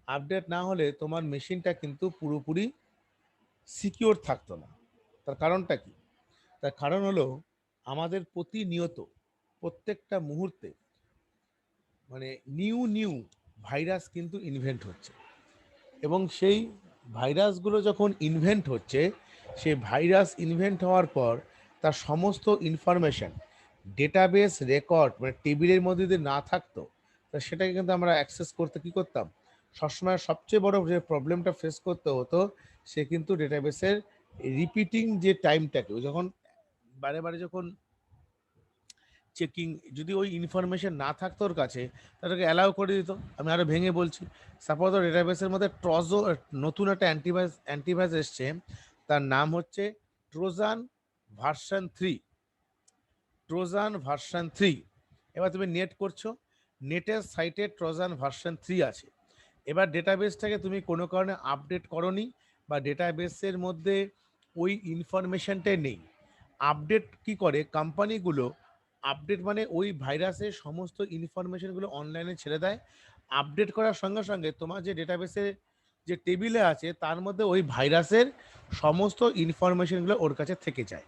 আপডেট না হলে তোমার মেশিনটা কিন্তু পুরোপুরি সিকিওর থাকতো না। তার কারণটা কি? তার কারণ হলো আমাদের প্রতিনিয়ত প্রত্যেকটা মুহূর্তে মানে নিউ নিউ ভাইরাস কিন্তু ইনভেন্ট হচ্ছে, এবং সেই ভাইরাসগুলো যখন ইনভেন্ট হচ্ছে, সেই ভাইরাস ইনভেন্ট হওয়ার পর তার সমস্ত ইনফরমেশন ডেটাবেস রেকর্ড মানে টেবিলের মধ্যে যদি না থাকতো, তা সেটাকে কিন্তু আমরা অ্যাক্সেস করতে কী করতাম, সবসময় সবচেয়ে বড় যে প্রবলেমটা ফেস করতে হতো, সে কিন্তু ডেটাবেসের রিপিটিং যে টাইমটাকে যখন বারে বারে যখন চেকিং, যদি ওই ইনফরমেশন না থাকতো ওর কাছে, তাদেরকে অ্যালাউ করে দিত। আমি আরও ভেঙে বলছি, সাপোজ ডেটাবেসের মধ্যে নতুন একটা অ্যান্টিভাইরাস এসছে, তার নাম হচ্ছে ট্রোজান ভার্সন 3। Trojan version 3। এবার তুমি নেট করছো, নেটের সাইটে ট্রোজান ভার্সন 3 আছে। এবার ডেটাবেসটাকে তুমি কোনো কারণে আপডেট করনি বা ডেটাবেসের মধ্যে ওই ইনফরমেশনটাই নেই। আপডেট কি করে কোম্পানিগুলো? আপডেট মানে ওই ভাইরাসের সমস্ত ইনফরমেশনগুলো অনলাইনে ছেড়ে দেয়। আপডেট করার সঙ্গে সঙ্গে তোমার যে ডেটাবেসে যে টেবিলে আছে তার মধ্যে ওই ভাইরাসের সমস্ত ইনফরমেশনগুলো ওর কাছে থেকে যায়।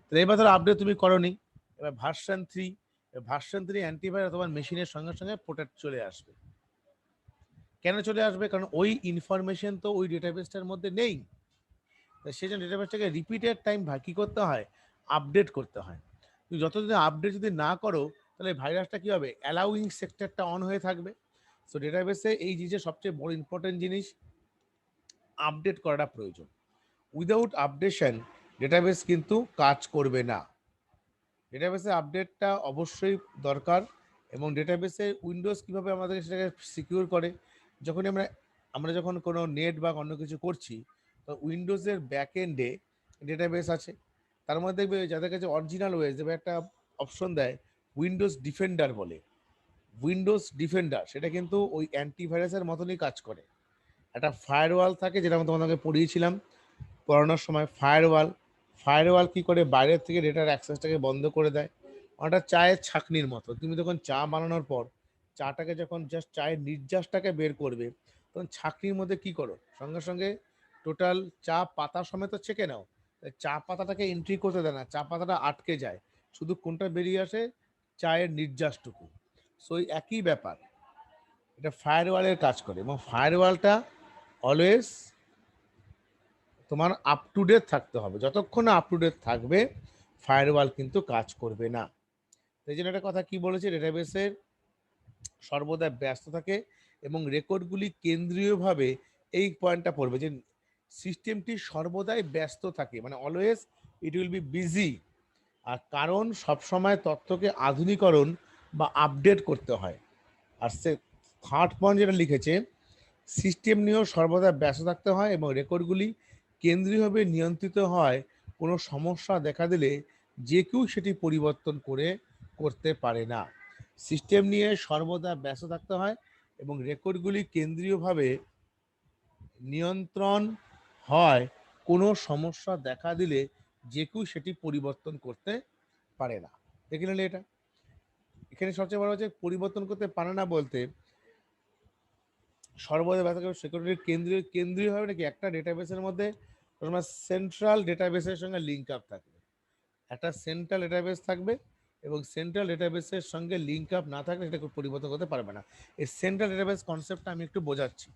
তো এবার ধরো আপডেট তুমি করনি, এবার ভার্সন 3 অ্যান্টিভাইরাস তোমার মেশিনের সঙ্গে সঙ্গে প্রোটেক্ট চলে আসবে। কেন চলে আসবে? কারণ ওই ইনফরমেশন তো ওই ডেটাবেসটার মধ্যে নেই। তো সেই জন্য ডেটাবেসটাকে রিপিটেড টাইম কী করতে হয়? আপডেট করতে হয়। তুমি যতদিন আপডেট যদি না করো, তাহলে ভাইরাসটা কী হবে? অ্যালাউইং সেক্টরটা অন হয়ে থাকবে। সো ডেটাবেসে এই জিনিসের সবচেয়ে বড় ইম্পর্টেন্ট জিনিস আপডেট করাটা প্রয়োজন। উইদাউট আপডেশন ডেটাবেস কিন্তু কাজ করবে না। ডেটাবেসে আপডেটটা অবশ্যই দরকার। এবং ডেটাবেসে উইন্ডোজ কীভাবে আমাদের সেটাকে সিকিউর করে, যখনই আমরা যখন কোনো নেট বা অন্য কিছু করছি, তো উইন্ডোজের ব্যাক এন্ডে ডেটাবেস আছে। তার মধ্যে দেখবে যাদের কাছে অরিজিনাল ওয়েস দেবে একটা অপশন দেয় উইন্ডোজ ডিফেন্ডার বলে, উইন্ডোজ ডিফেন্ডার সেটা কিন্তু ওই অ্যান্টিভাইরাসের মতনই কাজ করে। একটা ফায়ারওয়াল থাকে, যেটা আমি তোমাদেরকে পড়িয়েছিলাম পড়ানোর সময়। ফায়ারওয়াল ফায়ারওয়াল কি করে, বাইরের থেকে ডেটার অ্যাক্সেসটাকে বন্ধ করে দেয়। ওটা চায়ের ছাঁকনির মতো। তুমি যখন চা বানানোর পর চাটাকে যখন জাস্ট চায়ের নির্যাসটাকে বের করবে, তখন ছাঁকনির মধ্যে কি করো, সঙ্গে সঙ্গে টোটাল চা পাতা সমেত ছেঁকে নাও। চা পাতাটাকে এন্ট্রি করতে দেয় না, চা পাতাটা আটকে যায়, শুধু কোনটা বেরিয়ে আসে, চায়ের নির্যাসটুকু। সো ওই একই ব্যাপার, এটা ফায়ারওয়ালের কাজ করে। এবং ফায়ারওয়ালটা অলওয়েজ তোমার আপ টু ডেট থাকতে হবে। যতক্ষণ না আপ টু ডেট থাকবে, ফায়ারওয়াল কিন্তু কাজ করবে না। এই জন্য একটা কথা কি বলেছে, ডেটাবেসের সর্বদা ব্যস্ত থাকে এবং রেকর্ডগুলি কেন্দ্রীয়ভাবে, এই পয়েন্টটা পড়বে যে সিস্টেমটি সর্বদাই ব্যস্ত থাকে, মানে always it will be busy. আর কারণ সবসময় তথ্যকে আধুনিকরণ বা আপডেট করতে হয়। আর সে থার্ড পয়েন্ট যেটা লিখেছে, সিস্টেম নিয়েও সর্বদা ব্যস্ত থাকতে হয় এবং রেকর্ডগুলি কেন্দ্রীয়ভাবে নিয়ন্ত্রিত হয়। কোনো সমস্যা দেখা দিলে যে কেউ সেটি পরিবর্তন করতে পারে না। সিস্টেম নিয়ে সর্বদা ব্যস্ত থাকতে হয় এবং রেকর্ডগুলি কেন্দ্রীয়ভাবে নিয়ন্ত্রণ হয়। কোনো সমস্যা দেখা দিলে যে কেউ সেটি পরিবর্তন করতে পারে না। দেখে নিলে এটা এখানে সবচেয়ে বড় হচ্ছে পরিবর্তন করতে পারে না বলতে, সর্বদা ব্যথা করে সিকিউরিটির কেন্দ্রীয় হবে নাকি, একটা ডেটাবেসের মধ্যে তোমার সেন্ট্রাল ডেটাবেসের সঙ্গে লিঙ্ক আপ থাকবে। একটা সেন্ট্রাল ডেটাবেস থাকবে এবং সেন্ট্রাল ডেটাবেসের সঙ্গে লিঙ্ক আপ না থাকলে সেটাকে পরিবর্তন করতে পারবে না। এই সেন্ট্রাল ডেটাবেস কনসেপ্টটা আমি একটু বোঝাচ্ছি।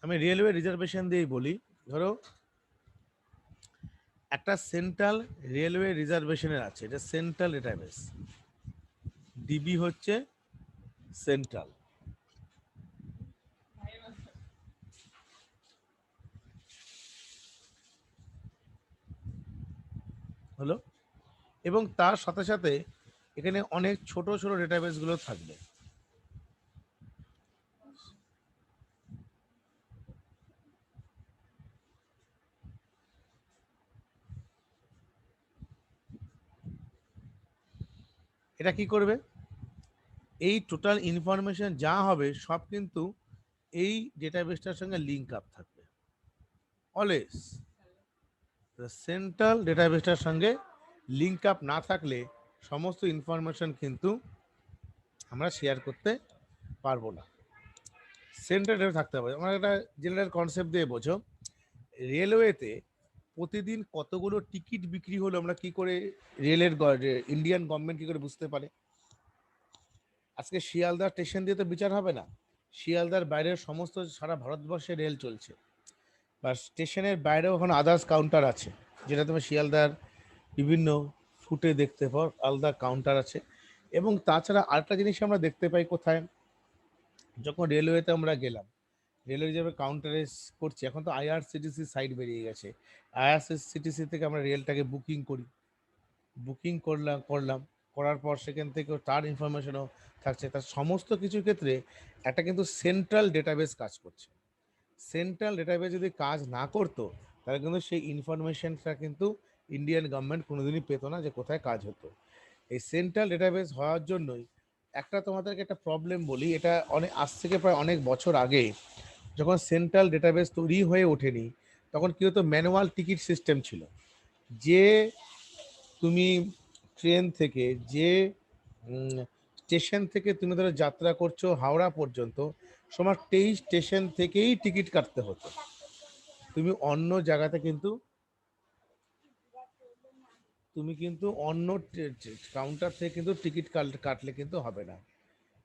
আমি রেলওয়ে রিজার্ভেশন দিয়েই বলি। ধরো একটা সেন্ট্রাল রেলওয়ে রিজার্ভেশনের আছে, এটা সেন্ট্রাল ডেটাবেস, ডিবি হচ্ছে সেন্ট্রাল। হলো, এবং তার সাথে সাথে এখানে অনেক ছোট ছোট ডেটাবেসগুলো থাকবে। এটা কি করবে, এই টোটাল ইনফরমেশন যা হবে সব কিন্তু এই ডেটাবেসটার সঙ্গে লিঙ্ক আপ থাকবে অলওয়েজ। সেন্ট্রাল ডেটাবেসটার সঙ্গে লিঙ্ক আপ না থাকলে সমস্ত ইনফরমেশন কিন্তু আমরা শেয়ার করতে পারবো না। সেন্ট্রাল ডেটা থাকতে হবে। আমরা একটা জেনারেল কনসেপ্ট দিয়ে বোঝো, রেলওয়েতে প্রতিদিন কতগুলো টিকিট বিক্রি হলো আমরা কি করে, রেলের ইন্ডিয়ান গভর্নমেন্ট কি করে বুঝতে পারে? আজকে শিয়ালদা স্টেশন দিয়ে তো বিচার হবে না, শিয়ালদার বাইরের সমস্ত সারা ভারতবর্ষে রেল চলছে, বা স্টেশনের বাইরেও এখন আদার্স কাউন্টার আছে, যেটা তুমি শিয়ালদার বিভিন্ন ফুটে দেখতে পাও, আলাদা কাউন্টার আছে। এবং তাছাড়া আরেকটা জিনিস আমরা দেখতে পাই কোথায়, যখন রেলওয়েতে আমরা গেলাম, রেলওয়ে যেভাবে কাউন্টারে করছি, এখন তো আইআরসিটিসি সাইট বেরিয়ে গেছে, আইআরসিটিসি থেকে আমরা রেলটাকে বুকিং করি, বুকিং করলাম করার পর সেখান থেকে তার ইনফরমেশনও থাকছে। তার সমস্ত কিছুর ক্ষেত্রে একটা কিন্তু সেন্ট্রাল ডেটাবেস কাজ করছে। সেন্ট্রাল ডেটাবেস যদি কাজ না করতো, তাহলে কিন্তু সেই ইনফরমেশনটা কিন্তু ইন্ডিয়ান গভর্নমেন্ট কোনোদিনই পেত না যে কোথায় কাজ হতো। এই সেন্ট্রাল ডেটাবেস হওয়ার জন্যই একটা তোমাদেরকে একটা প্রবলেম বলি, এটা আজ থেকে প্রায় অনেক বছর আগে যখন সেন্ট্রাল ডেটাবেস তৈরি হয়ে ওঠেনি, তখন কি হতো, ম্যানুয়াল টিকিট সিস্টেম ছিল। যে তুমি ট্রেন থেকে, যে স্টেশন থেকে তুমি ধরো যাত্রা করছো হাওড়া পর্যন্ত, তোমার সেই স্টেশন থেকেই টিকিট কাটতে হতো। তুমি অন্য জায়গাতে কিন্তু অন্য কাউন্টার থেকে কিন্তু টিকিট কাটলে কিন্তু হবে না,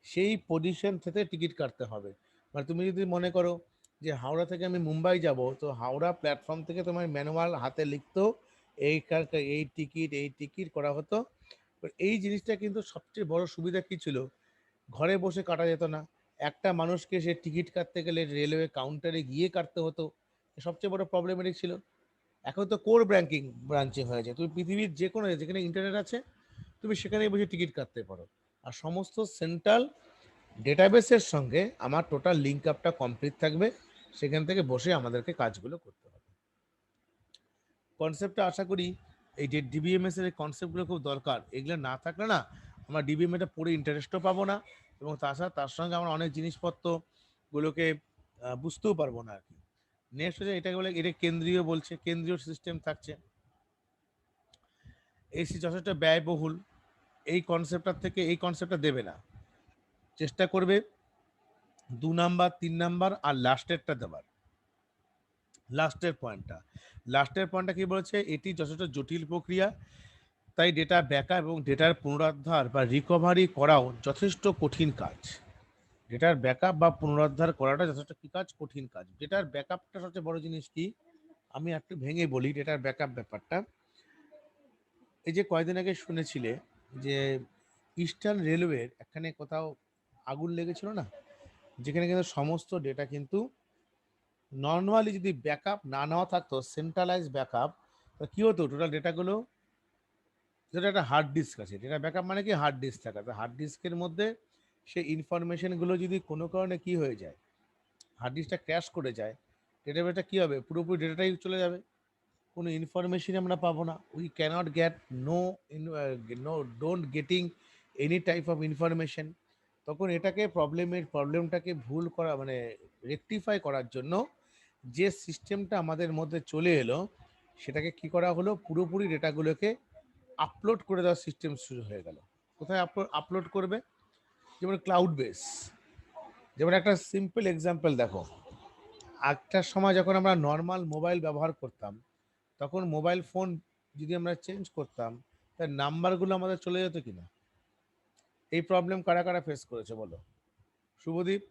সেই পজিশন থেকে টিকিট কাটতে হবে। মানে তুমি যদি মনে করো যে হাওড়া থেকে আমি মুম্বাই যাব, তো হাওড়া প্ল্যাটফর্ম থেকে তোমার ম্যানুয়াল হাতে লিখতো, এই টিকিট করা হতো। এই জিনিসটা কিন্তু সবচেয়ে বড় সুবিধা কি ছিল, ঘরে বসে কাটা যেত না, একটা মানুষকে সে টিকিট কাটতে গেলে রেলওয়ে কাউন্টারে গিয়ে কাটতে হতো, সবচেয়ে বড় প্রবলেমেটিক ছিল। এখন তো কোর ব্রাঞ্চিং হয়েছে, তুমি পৃথিবীর যে কোনো যেখানে ইন্টারনেট আছে তুমি সেখানেই বসে টিকিট কাটতে পারো। আর সমস্ত সেন্ট্রাল ডেটাবেসের সঙ্গে আমার টোটাল লিঙ্ক আপটা কমপ্লিট থাকবে, সেখান থেকে বসে আমাদেরকে কাজগুলো করতে হবে। কনসেপ্টটা আশা করি এই যে ডিবিএমএস এর কনসেপ্টগুলো খুব দরকার, এগুলো না থাকলে না আমরা ডিবিএমএটা পড়ে ইন্টারেস্টও পাবো না, এবং তাছাড়া তার সঙ্গে আমরা অনেক জিনিসপত্রগুলোকে বুঝতেও পারবো না আর কি। নেক্সট হচ্ছে এটাকে বলে, এটা কেন্দ্রীয় বলছে, কেন্দ্রীয় সিস্টেম থাকছে। এই যথেষ্ট ব্যয়বহুল, এই কনসেপ্টটা দেবে না, চেষ্টা করবে 2 নাম্বার 3 নাম্বার আর লাস্টের পয়েন্টটা কি বলেছে, এটি যথেষ্ট জটিল প্রক্রিয়া, তাই ডেটা ব্যাকআপ এবং ডেটার পুনরুদ্ধার বা রিকভারি করাও যথেষ্ট কঠিন কাজ। ডেটার ব্যাকআপ বা পুনরুদ্ধার করাটা যথেষ্ট কি কাজ, কঠিন কাজ। ডেটার ব্যাকআপটা সবচেয়ে বড় জিনিস কি, আমি একটু ভেঙে বলি ডেটার ব্যাকআপ ব্যাপারটা। এই যে কয়েকদিন আগে শুনেছিলে যে ইস্টার্ন রেলওয়ের এখানে কোথাও আগুন লেগেছিল না, যেখানে কিন্তু সমস্ত ডেটা কিন্তু নর্মালি যদি ব্যাকআপ না নেওয়া থাকতো, সেন্ট্রালাইজ ব্যাকআপ, তো কি হতো, টোটাল ডেটাগুলো, যেটা একটা হার্ড ডিস্ক আছে, ডেটা ব্যাকআপ মানে কি হার্ড ডিস্ক থাকা, তো হার্ড ডিস্কের মধ্যে সেই ইনফরমেশনগুলো যদি কোনো কারণে কি হয়ে যায়, হার্ড ডিস্কটা ক্র্যাশ করে যায়, ডেটাবেসটা কি হবে, পুরোপুরি ডেটাটাই চলে যাবে, কোনো ইনফরমেশন আমরা পাবো না, we cannot get no no don't getting any type of information. তখন এটাকে প্রবলেমটাকে ভুল করা মানে রেকটিফাই করার জন্য যে সিস্টেমটা আমাদের মধ্যে চলে এলো, সেটাকে কি করা হলো, পুরোপুরি ডেটাগুলোকে আপলোড করে দেওয়ার সিস্টেম শুরু হয়ে গেল। কোথায় আপলোড করবে, যেমন ক্লাউড বেস। যেমন একটা সিম্পল এক্সাম্পল দেখো, একটা সময় যখন আমরা নর্মাল মোবাইল ব্যবহার করতাম, তখন মোবাইল ফোন যদি আমরা চেঞ্জ করতাম, তার নাম্বারগুলো আমাদের চলে যেত কিনা, এই প্রবলেম কারা কারা ফেস করেছে বলো, শুভদীপ,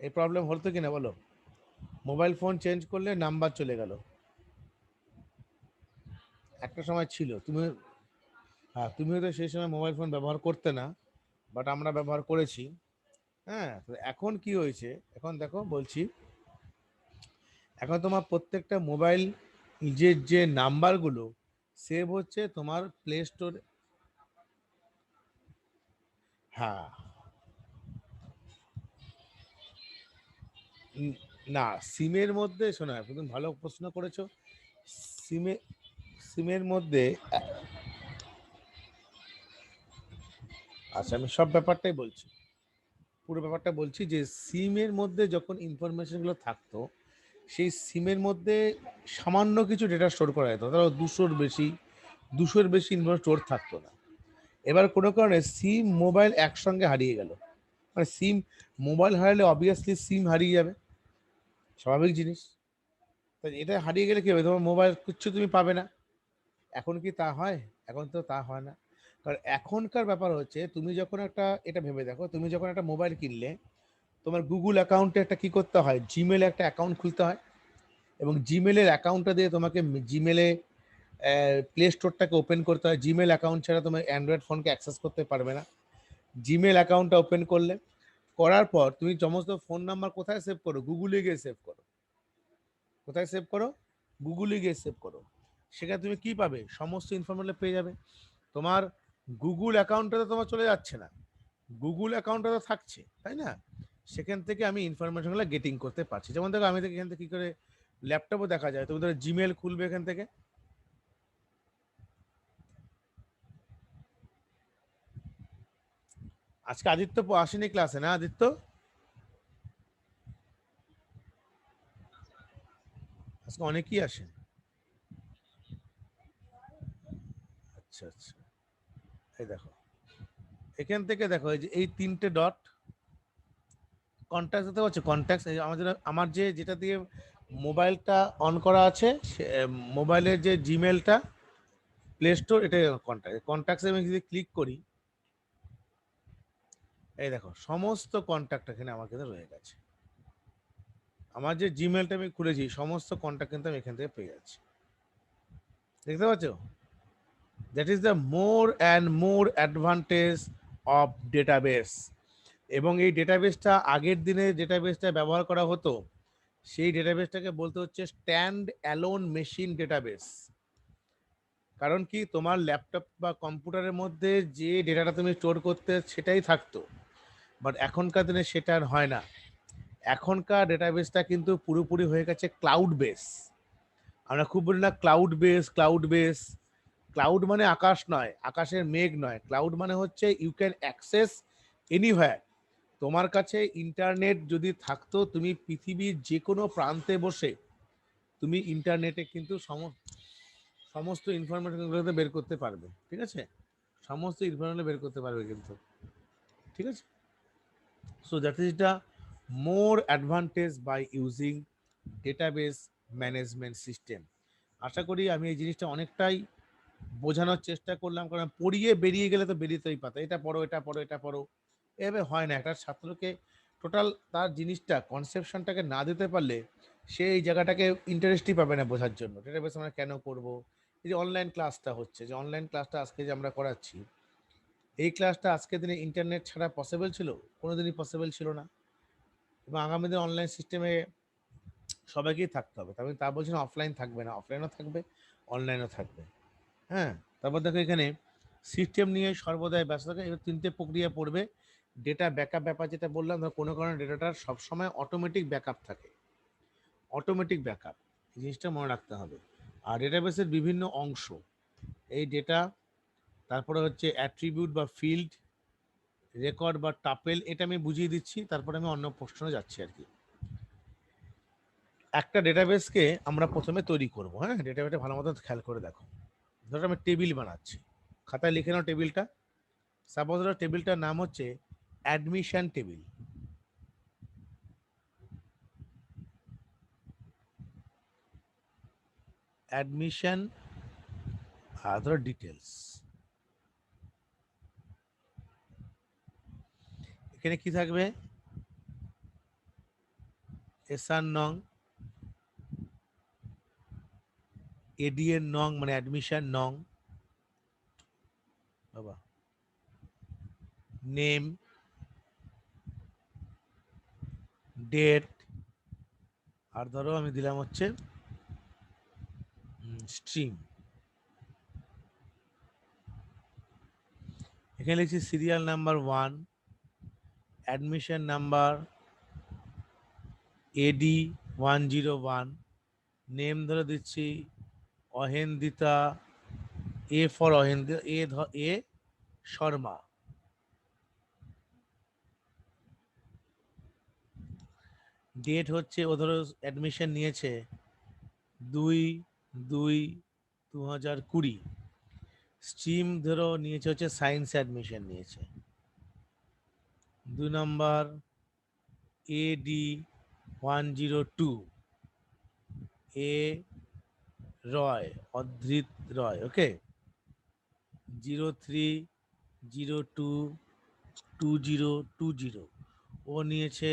এই প্রবলেম হতো কিনা বলো, মোবাইল ফোন চেঞ্জ করলে নাম্বার চলে গেল, একটা সময় ছিল, হ্যাঁ তুমি হয়তো সেই সময় মোবাইল ফোন ব্যবহার করতে না, বাট আমরা ব্যবহার করেছি। হ্যাঁ, তো এখন কি হয়েছে, এখন দেখো বলছি, এখন তোমার প্রত্যেকটা মোবাইল যে নাম্বারগুলো সেভ হচ্ছে তোমার প্লে স্টোর। হ্যাঁ, না, সিমের মধ্যে শোনো, তুমি ভালো প্রশ্ন করেছো। সিমে সিমের মধ্যে, আচ্ছা আমি সব ব্যাপারটাই বলছি, পুরো ব্যাপারটা বলছি, যে সিমের মধ্যে যখন ইনফরমেশনগুলো থাকতো, সেই সিমের মধ্যে সামান্য কিছু ডেটা স্টোর করা যেত, ধরো 200-র বেশি ইনফরমেশন স্টোর থাকতো না। এবার কোনো কারণে সিম মোবাইল একসঙ্গে হারিয়ে গেল, মানে সিম মোবাইল হারালে অবভিয়াসলি সিম হারিয়ে যাবে, স্বাভাবিক জিনিস। তাই এটা হারিয়ে গেলে কি হবে, তোমার মোবাইল কিচ্ছু তুমি পাবে না। এখন কি তা হয়, এখন তো তা হয় না। কারণ এখনকার ব্যাপার হচ্ছে, তুমি যখন একটা, এটা ভেবে দেখো, তুমি যখন একটা মোবাইল কিনলে, তোমার গুগল অ্যাকাউন্টে একটা কি করতে হয়, জিমেলে একটা অ্যাকাউন্ট খুলতে হয়, এবং জিমেলের অ্যাকাউন্টটা দিয়ে তোমাকে জিমেলে প্লে স্টোরটাকে ওপেন করতে হয়। জিমেল অ্যাকাউন্ট ছাড়া তোমার অ্যান্ড্রয়েড ফোনকে অ্যাক্সেস করতে পারবে না। জিমেল অ্যাকাউন্টটা ওপেন করলে, করার পর তুমি সমস্ত ফোন নাম্বার কোথায় সেভ করো, গুগলে গিয়ে সেভ করো। কোথায় সেভ করো, গুগলে গিয়ে সেভ করো। সেখানে তুমি কি পাবে, সমস্ত ইনফরমেশন পেয়ে যাবে। তোমার গুগল অ্যাকাউন্টে তো তোমার চলে যাচ্ছে না, গুগল অ্যাকাউন্টে তো থাকছে, তাই না? সেখান থেকে আমি ইনফরমেশনগুলো গেটিং করতে পারছি। যেমন দেখো, আমি এখান থেকে কি করে ল্যাপটপও দেখা যায়, তুমি ধরো জিমেল খুলবে এখান থেকে। আজকে আদিত্য আসেনি ক্লাসে, না আদিত্য? আজকে অনেকেই আসেন। আচ্ছা আচ্ছা, এই দেখো, এখান থেকে দেখো, এই যে এই 3টে ডট, কন্ট্যাক্ট দেখতে পাচ্ছ, কন্ট্যাক্ট, আমাদের আমার যেটা দিয়ে মোবাইলটা অন করা আছে, মোবাইলের যে জিমেলটা, প্লে স্টোর, এটা কন্ট্যাক্টে আমি যদি ক্লিক করি, এই দেখো সমস্ত কন্ট্যাক্ট এখানে আমার কাছে রয়ে গেছে। আমার যে জিমেলটা আমি খুলেছি, সমস্ত কন্ট্যাক্ট কিন্তু আমি এখান থেকে পেয়ে যাচ্ছি, দেখতে পাচ্ছ? That is the more and more advantage of database. এবং এই ডেটাবেসটা, আগের দিনে ডেটাবেসটা ব্যবহার করা হতো, সেই ডেটাবেসটাকে বলতে হচ্ছে স্ট্যান্ড অ্যালোন মেশিন ডেটাবেস। কারণ কি, তোমার ল্যাপটপ বা কম্পিউটারের মধ্যে যে ডেটাটা তুমি স্টোর করতে, সেটাই থাকতো, বাট এখনকার দিনে সেটা আর হয় না। এখনকার ডেটাবেসটা কিন্তু পুরোপুরি হয়ে গেছে ক্লাউড বেস। আমরা খুব বলি না, cloud base, cloud base, cloud মানে আকাশ নয়, আকাশের মেঘ নয়। ক্লাউড মানে হচ্ছে ইউ ক্যান অ্যাক্সেস এনিহোয়ার। তোমার কাছে ইন্টারনেট যদি থাকতো, তুমি পৃথিবীর যে কোনো প্রান্তে বসে তুমি ইন্টারনেটে কিন্তু সমস্ত ইনফরমেশনগুলোতে বের করতে পারবে। ঠিক আছে, সমস্ত ইনফরমেশন বের করতে পারবে কিন্তু। ঠিক আছে, so that is the more advantage by using database management system. আশা করি আমি এই জিনিসটা অনেকটাই বোঝানোর চেষ্টা করলাম, কারণ পড়িয়ে বেরিয়ে গেলে তো বেরিয়েতেই পাতা, এটা পড়ো এটা পড়ো এটা পড়ো, এভাবে হয় না। একটা ছাত্রকে টোটাল তার জিনিসটা কনসেপশনটাকে না দিতে পারলে সে এই জায়গাটাকে ইন্টারেস্টই পাবে না বোঝার জন্য। ডেটাবেস আমরা কেন করব, এই যে অনলাইন ক্লাসটা হচ্ছে, যে অনলাইন ক্লাসটা আজকে যে আমরা করাচ্ছি, এই ক্লাসটা আজকের দিনে ইন্টারনেট ছাড়া পসিবল ছিল? কোনোদিনই পসিবল ছিল না। এবং আগামী দিনে অনলাইন সিস্টেমে সবাইকেই থাকতে হবে। তবে তা বলছি না অফলাইন থাকবে না, অফলাইনও থাকবে, অনলাইনও থাকবে। হ্যাঁ, তারপর দেখো এখানে সিস্টেম নিয়ে সর্বদাই ব্যস্ত থাকে। এবার তিনটে প্রক্রিয়া পড়বে। ডেটা ব্যাকআপ ব্যাপার যেটা বললাম, ধর কোনো কারণে ডেটাটার সবসময় অটোমেটিক ব্যাকআপ থাকে, অটোমেটিক ব্যাকআপ, এই জিনিসটা মনে রাখতে হবে। আর ডেটাবেসের বিভিন্ন অংশ, এই ডেটা, তারপরে হচ্ছে অ্যাট্রিবিউট বা ফিল্ড, রেকর্ড বা টাপেল, এটা আমি বুঝিয়ে দিচ্ছি, তারপরে আমি অন্য প্রশ্নে যাচ্ছি আর কি। একটা ডেটাবেসকে আমরা প্রথমে তৈরি করব। হ্যাঁ, ডেটাবেসটা ভালো মতো খেয়াল করে দেখো। ধরো আমি টেবিল বানাচ্ছি, খাতায় লিখে নাও টেবিলটা। সাপোজ ধরো টেবিলটার নাম হচ্ছে অ্যাডমিশন টেবিল। অ্যাডমিশন, আর ধরো ডিটেলস। এখানে কি থাকবে? এসআর নং, এডিএন নং মানে অ্যাডমিশন নং, বাবা, নেম, ডেট, আর ধরো আমি দিলাম হচ্ছে স্ট্রিম। এখানে লিখছি serial number 1, admission number AD 101, name ধরে দিচ্ছি Ahendita, A for Ahendita, A Sharma. Date হচ্ছে ও ধরো অ্যাডমিশন নিয়েছে 2/2/2020। স্ট্রিম ধরো নিয়েছে হচ্ছে সায়েন্স অ্যাডমিশন নিয়েছে। 2 নম্বর AD 102, এ রয়, অধৃত রয়, ওকে। 03/02/2020 ও নিয়েছে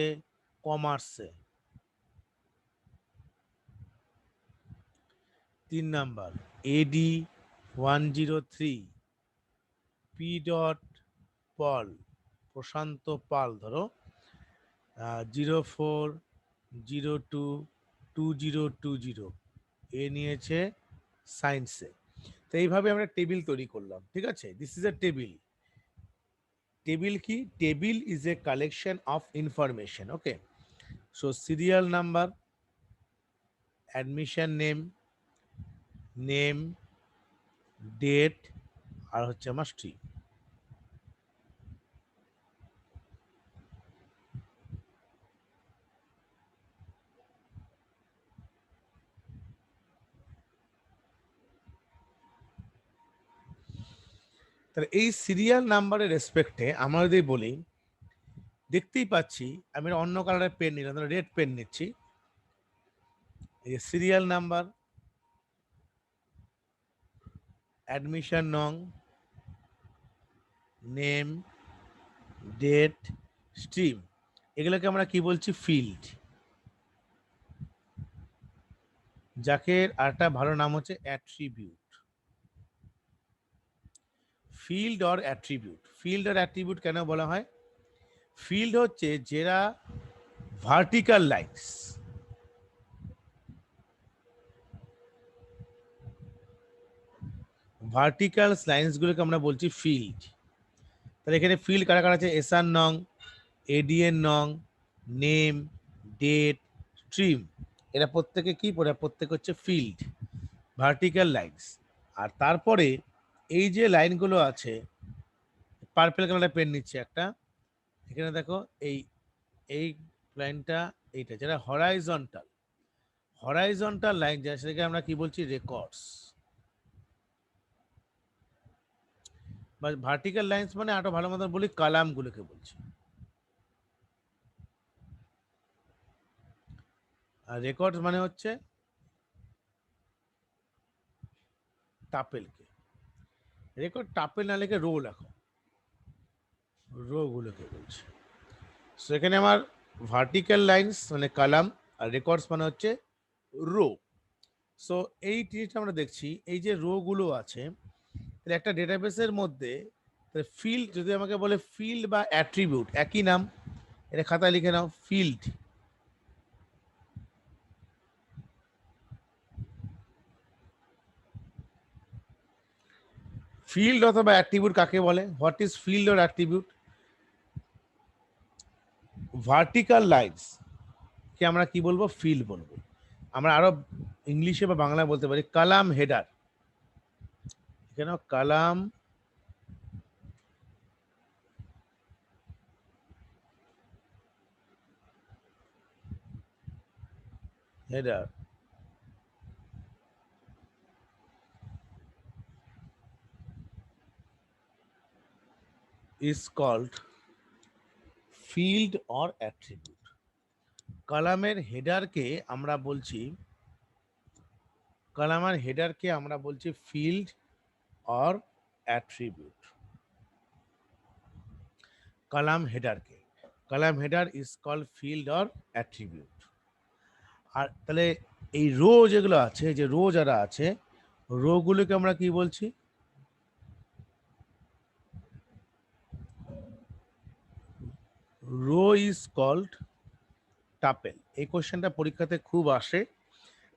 কমার্সে। 3 নম্বর AD 103, P. পল, প্রশান্ত পাল ধরো, 04/02/2020 এ নিয়েছে সায়েন্সে। তো এইভাবে আমরা টেবিল তৈরি করলাম। ঠিক আছে, this is a table. Table কি? Table is a collection of information. Okay, so serial number, admission name, name, date, আর হচ্ছে আমার স্ট্রিম। তাহলে এই সিরিয়াল নাম্বারের রেসপেক্টে আমরা যদি বলি, দেখতেই পাচ্ছি আমি অন্য কালারের পেন নিলাম, রেড পেন নিচ্ছি। এই সিরিয়াল নাম্বার, অ্যাডমিশন নং, নেম, ডেট, স্ট্রিম, এগুলোকে আমরা কি বলছি? ফিল্ড। যাকে আরেকটা ভালো নাম হচ্ছে attribute. Field or attribute. Field আর অ্যাট্রিবিউট কেন বলা হয়? ফিল্ড হচ্ছে যেটা ভার্টিক্যাল লাইনস, ভার্টিক্যাল লাইন্সগুলোকে আমরা বলছি ফিল্ড। তাহলে এখানে ফিল্ড কারা কারা আছে? এসআর নং, এডিএন নং, নেম, ডেট, স্ট্রিম, এরা প্রত্যেকে কি? এরা প্রত্যেক হচ্ছে ফিল্ড, ভার্টিক্যাল লাইন্স। আর তারপরে এই যে লাইনগুলো আছে, পার্পল কালারের পেন নিচ্ছে একটা, এখানে দেখো এই এই লাইনটা, এইটা যেটা হরাইজন্টাল, হরাইজন্টাল লাইন যা সেটাকে আমরা কি বলছি, রেকর্ডস। বা ভার্টিক্যাল লাইন্স মানে আরো ভালো মতন বলি কালামগুলোকে বলছি, আর রেকর্ডস মানে হচ্ছে টাপেলকে। রেকর্ড টাপেল না লিখে রো লেখো, রো গুলোকে বলছি। সো এখানে আমার ভার্টিক্যাল লাইন্স মানে কালাম, আর রেকর্ডস মানে হচ্ছে রো। সো এই জিনিসটা আমরা দেখছি, এই যে রো গুলো আছে, তাহলে একটা ডেটাবেসের মধ্যে ফিল্ড যদি আমাকে বলে ফিল্ড বা অ্যাট্রিবিউট একই নাম, এটা খাতায় লিখে নাও, ফিল্ড। ফিল্ড অথবা অ্যাট্রিবিউট কাকে বলে, what is field or attribute? Vertical lines কে আমরা কি বলবো, ফিল্ড বলবো। আমরা আরো ইংলিশে বা বাংলায় বলতে পারি কালাম হেডার, কেন কালাম header is called field or attribute. কলামের হেডারকে আমরা বলছি, কলামের হেডারকে আমরা বলছি ফিল্ড অর অ্যাট্রিবিউট। কলাম হেডারকে, column header is called field or attribute. আর তাহলে এই রো যেগুলো আছে, যে রো যারা আছে, রো গুলোকে আমরা কি বলছি, রো ইজ কল্ড টাপেল। এই কোশ্চেনটা পরীক্ষাতে খুব আসে,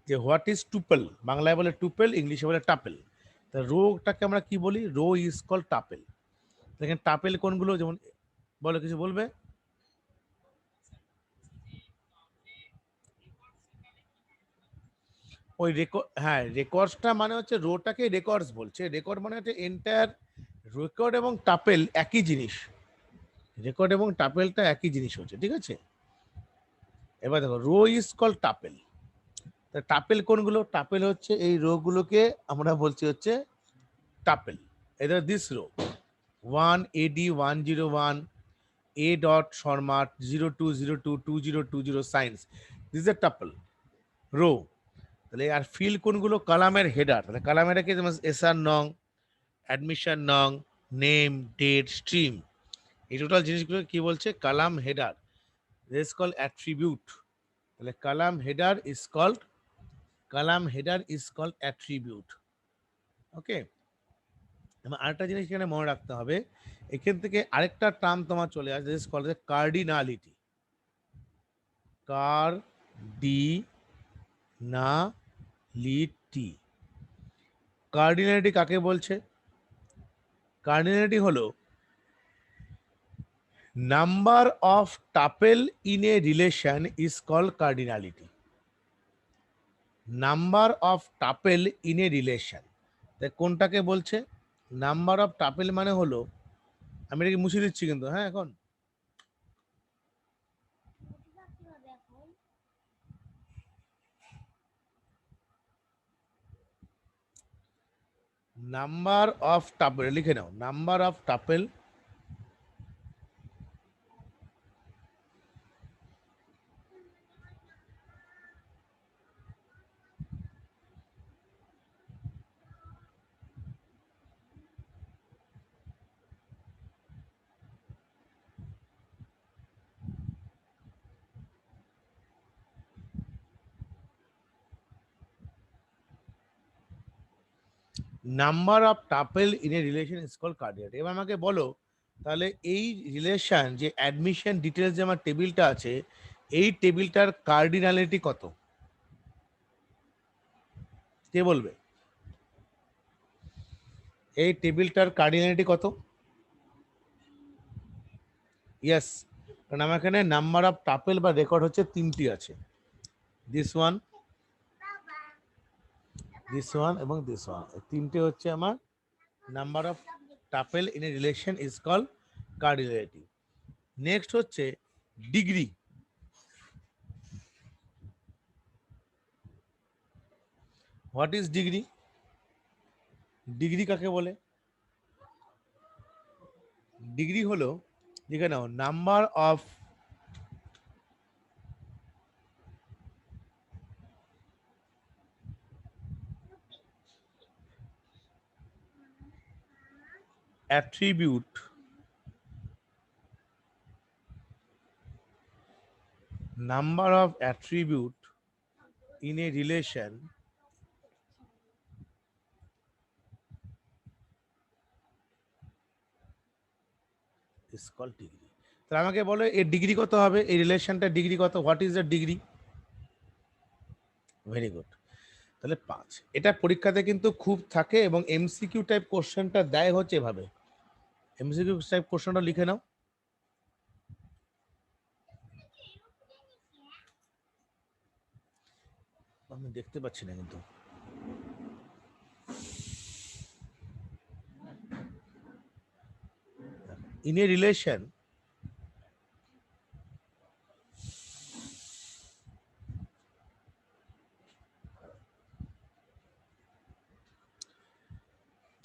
যে হোয়াট ইজ টুপেল, বাংলায় বলে টুপেল, ইংলিশে বলে টাপেল। তা রোটাকে আমরা কি বলি, রো ইজ কল্ড টাপেল। দেখেন টাপেল কোনগুলো, যেমন বলো, কিছু বলবে? ওই রেকর্ড, হ্যাঁ রেকর্ডসটা মানে হচ্ছে রোটাকে রেকর্ডস বলছে। রেকর্ড মানে হচ্ছে এন্টায়ার, রেকর্ড এবং টাপেল একই জিনিস, রেকর্ড এবং টাপেলটা একই জিনিস হচ্ছে, ঠিক আছে। এবার দেখো রো ইজ কল্ড টাপেল। টাপেল কোনগুলো, টাপেল হচ্ছে এই রো গুলোকে আমরা বলছি হচ্ছে টাপেল। এদের this row 1 AD 101 A dot Sharma 0202 2020 science, this a tuple row. তাহলে আর ফিল্ড কোনগুলো, কালামের হেডার, তাহলে কালামের কি, যেমন এসআর নং, অ্যাডমিশন নং, নেম, ডেট, স্ট্রিম, এই টোটাল জিনিসগুলো কি বলছে, column header. This call attribute. তাহলে column header is called, column header is called attribute. Okay. এবং আরেকটা জিনিস এখানে মনে রাখতে হবে, এখান থেকে আরেকটা টার্ম তোমার চলে আসে, this called cardinality. Cardinality, cardinality কাকে বলছে? কার্ডিনালিটি হলো number of tuple in a relation is called cardinality. Number of tuple in a relation, তাই কোনটাকে বলছে, নাম্বার অফ টাপেল মানে হলো, আমি এটাকে মুছে দিচ্ছি কিন্তু, হ্যাঁ এখন নাম্বার অফ টাপেল লিখে নাও, number of tuple number of tuple in a relation is called cardinality. এবার আমাকে বলো, তাহলে এই রিলেশন যে অ্যাডমিশন ডিটেলস যে আমার টেবিলটা আছে, এই টেবিলটার কার্ডিনালিটি কত, কে বলবে? এই টেবিলটার কার্ডিনালিটি কত? ইয়েস, কারণ আমার এখানে নাম্বার অফ টাপেল বা রেকর্ড হচ্ছে তিনটি আছে, দিস ওয়ান, দিস ওয়ান এবং দিস ওয়ান, তিনটে হচ্ছে আমার number of tuple in a relation is call cardinality. Next হচ্ছে degree. What is degree? Degree কাকে বলে? ডিগ্রি হলো, লিখে নাও, number of attribute number of attribute in a relation is called degree. তাহলে আমাকে বলো এর ডিগ্রি কত হবে, এই রিলেশনটা ডিগ্রি কত? What is the degree? Very good. তাহলে 5। এটা পরীক্ষাতে কিন্তু খুব থাকে এবং এমসিকিউ টাইপ কোশ্চেনটা দেয় হচ্ছে এভাবে। এমসিকিউ টাইপ কোশ্চেনটা লিখে নাও। আমি দেখতে পাচ্ছি না কিন্তু। In a relation,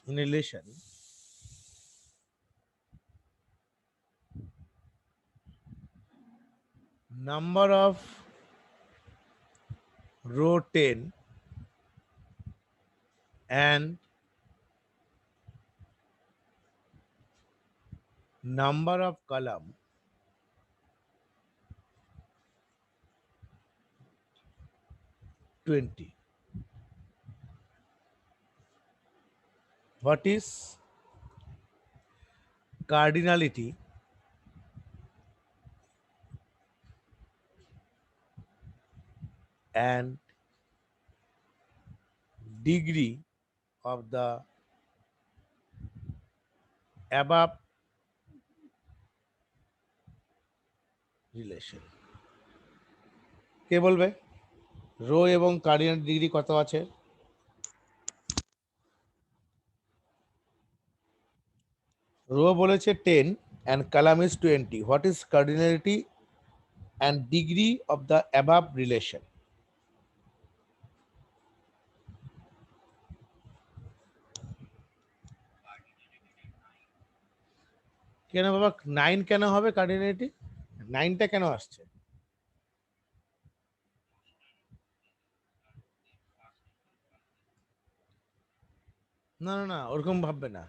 in a relation, number of row 10 and number of column (20). What is cardinality and degree of the above relation? কে বলবে রো এবং কার্ডিনাল ডিগ্রি কত আছে? রো বলেছে 10 and column is 20. What is cardinality and degree of the above relation? কেন বাবা 9 কেন হবে cardinality? 9টা কেন আসছে? না না না, ওরকম ভাববে না।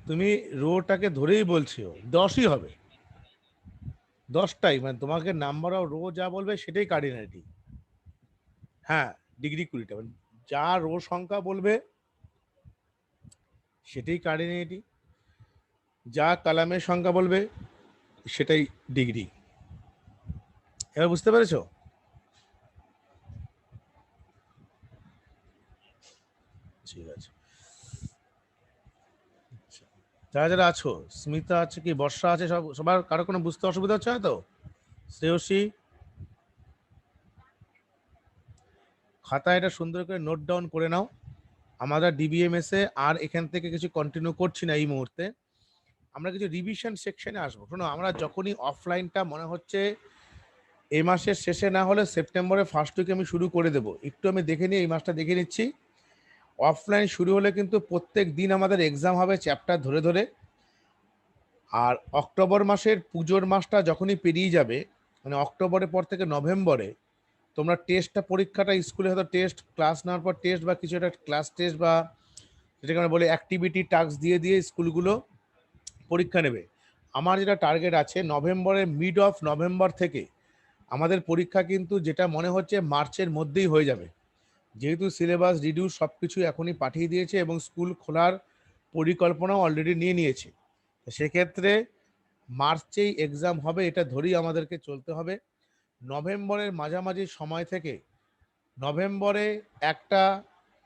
তুমি রোটাকে ধরেই বলছো 10ই হবে। 10টাই, মানে তোমাকে নাম্বার অফ রো যা বলবে সেটাই কার্ডিনালিটি। হ্যাঁ, ডিগ্রি 20টা, মানে যা রো সংখ্যা বলবে সেটাই কার্ডিনালিটি, যা কলামের সংখ্যা বলবে সেটাই ডিগ্রি। এবার বুঝতে পেরেছো? ঠিক আছে। যারা যারা আছো, স্মিতা আছে কি, বর্ষা আছে, সবার কারো কোনো বুঝতে অসুবিধা হচ্ছে না তো? শ্রেয়সী, খাতা এটা সুন্দর করে নোট ডাউন করে নাও। আমরা ডিবিএমএস এ আর এখান থেকে কিছু কন্টিনিউ করছি না এই মুহূর্তে। আমরা কিছু রিভিশন সেকশনে আসবো। শোনো, আমরা যখনই অফলাইনটা মনে হচ্ছে এই মাসের শেষে না হলে সেপ্টেম্বরের ফার্স্ট উইকে আমি শুরু করে দেবো। একটু আমি দেখে নিই, এই মাসটা দেখে নিচ্ছি। অফলাইন শুরু হলে কিন্তু প্রত্যেক দিন আমাদের এক্সাম হবে চ্যাপ্টার ধরে ধরে। আর অক্টোবর মাসের পুজোর মাসটা যখনই পেরিয়ে যাবে, মানে অক্টোবরের পর থেকে নভেম্বরে তোমরা টেস্টটা, পরীক্ষাটা স্কুলে হয়তো টেস্ট, ক্লাস নেওয়ার পর টেস্ট বা কিছু একটা ক্লাস টেস্ট বা যেটাকে আমরা বলি অ্যাক্টিভিটি টাস্ক দিয়ে দিয়ে স্কুলগুলো পরীক্ষা নেবে। আমার যেটা টার্গেট আছে, নভেম্বরের মিড অফ নভেম্বর থেকে আমাদের পরীক্ষা কিন্তু যেটা মনে হচ্ছে মার্চের মধ্যেই হয়ে যাবে, যেহেতু সিলেবাস রিডিউস সব কিছু এখনই পাঠিয়ে দিয়েছে এবং স্কুল খোলার পরিকল্পনাও অলরেডি নিয়ে নিয়েছে। সেক্ষেত্রে মার্চেই এক্সাম হবে, এটা ধরেই আমাদেরকে চলতে হবে। নভেম্বরের মাঝামাঝি সময় থেকে নভেম্বরে একটা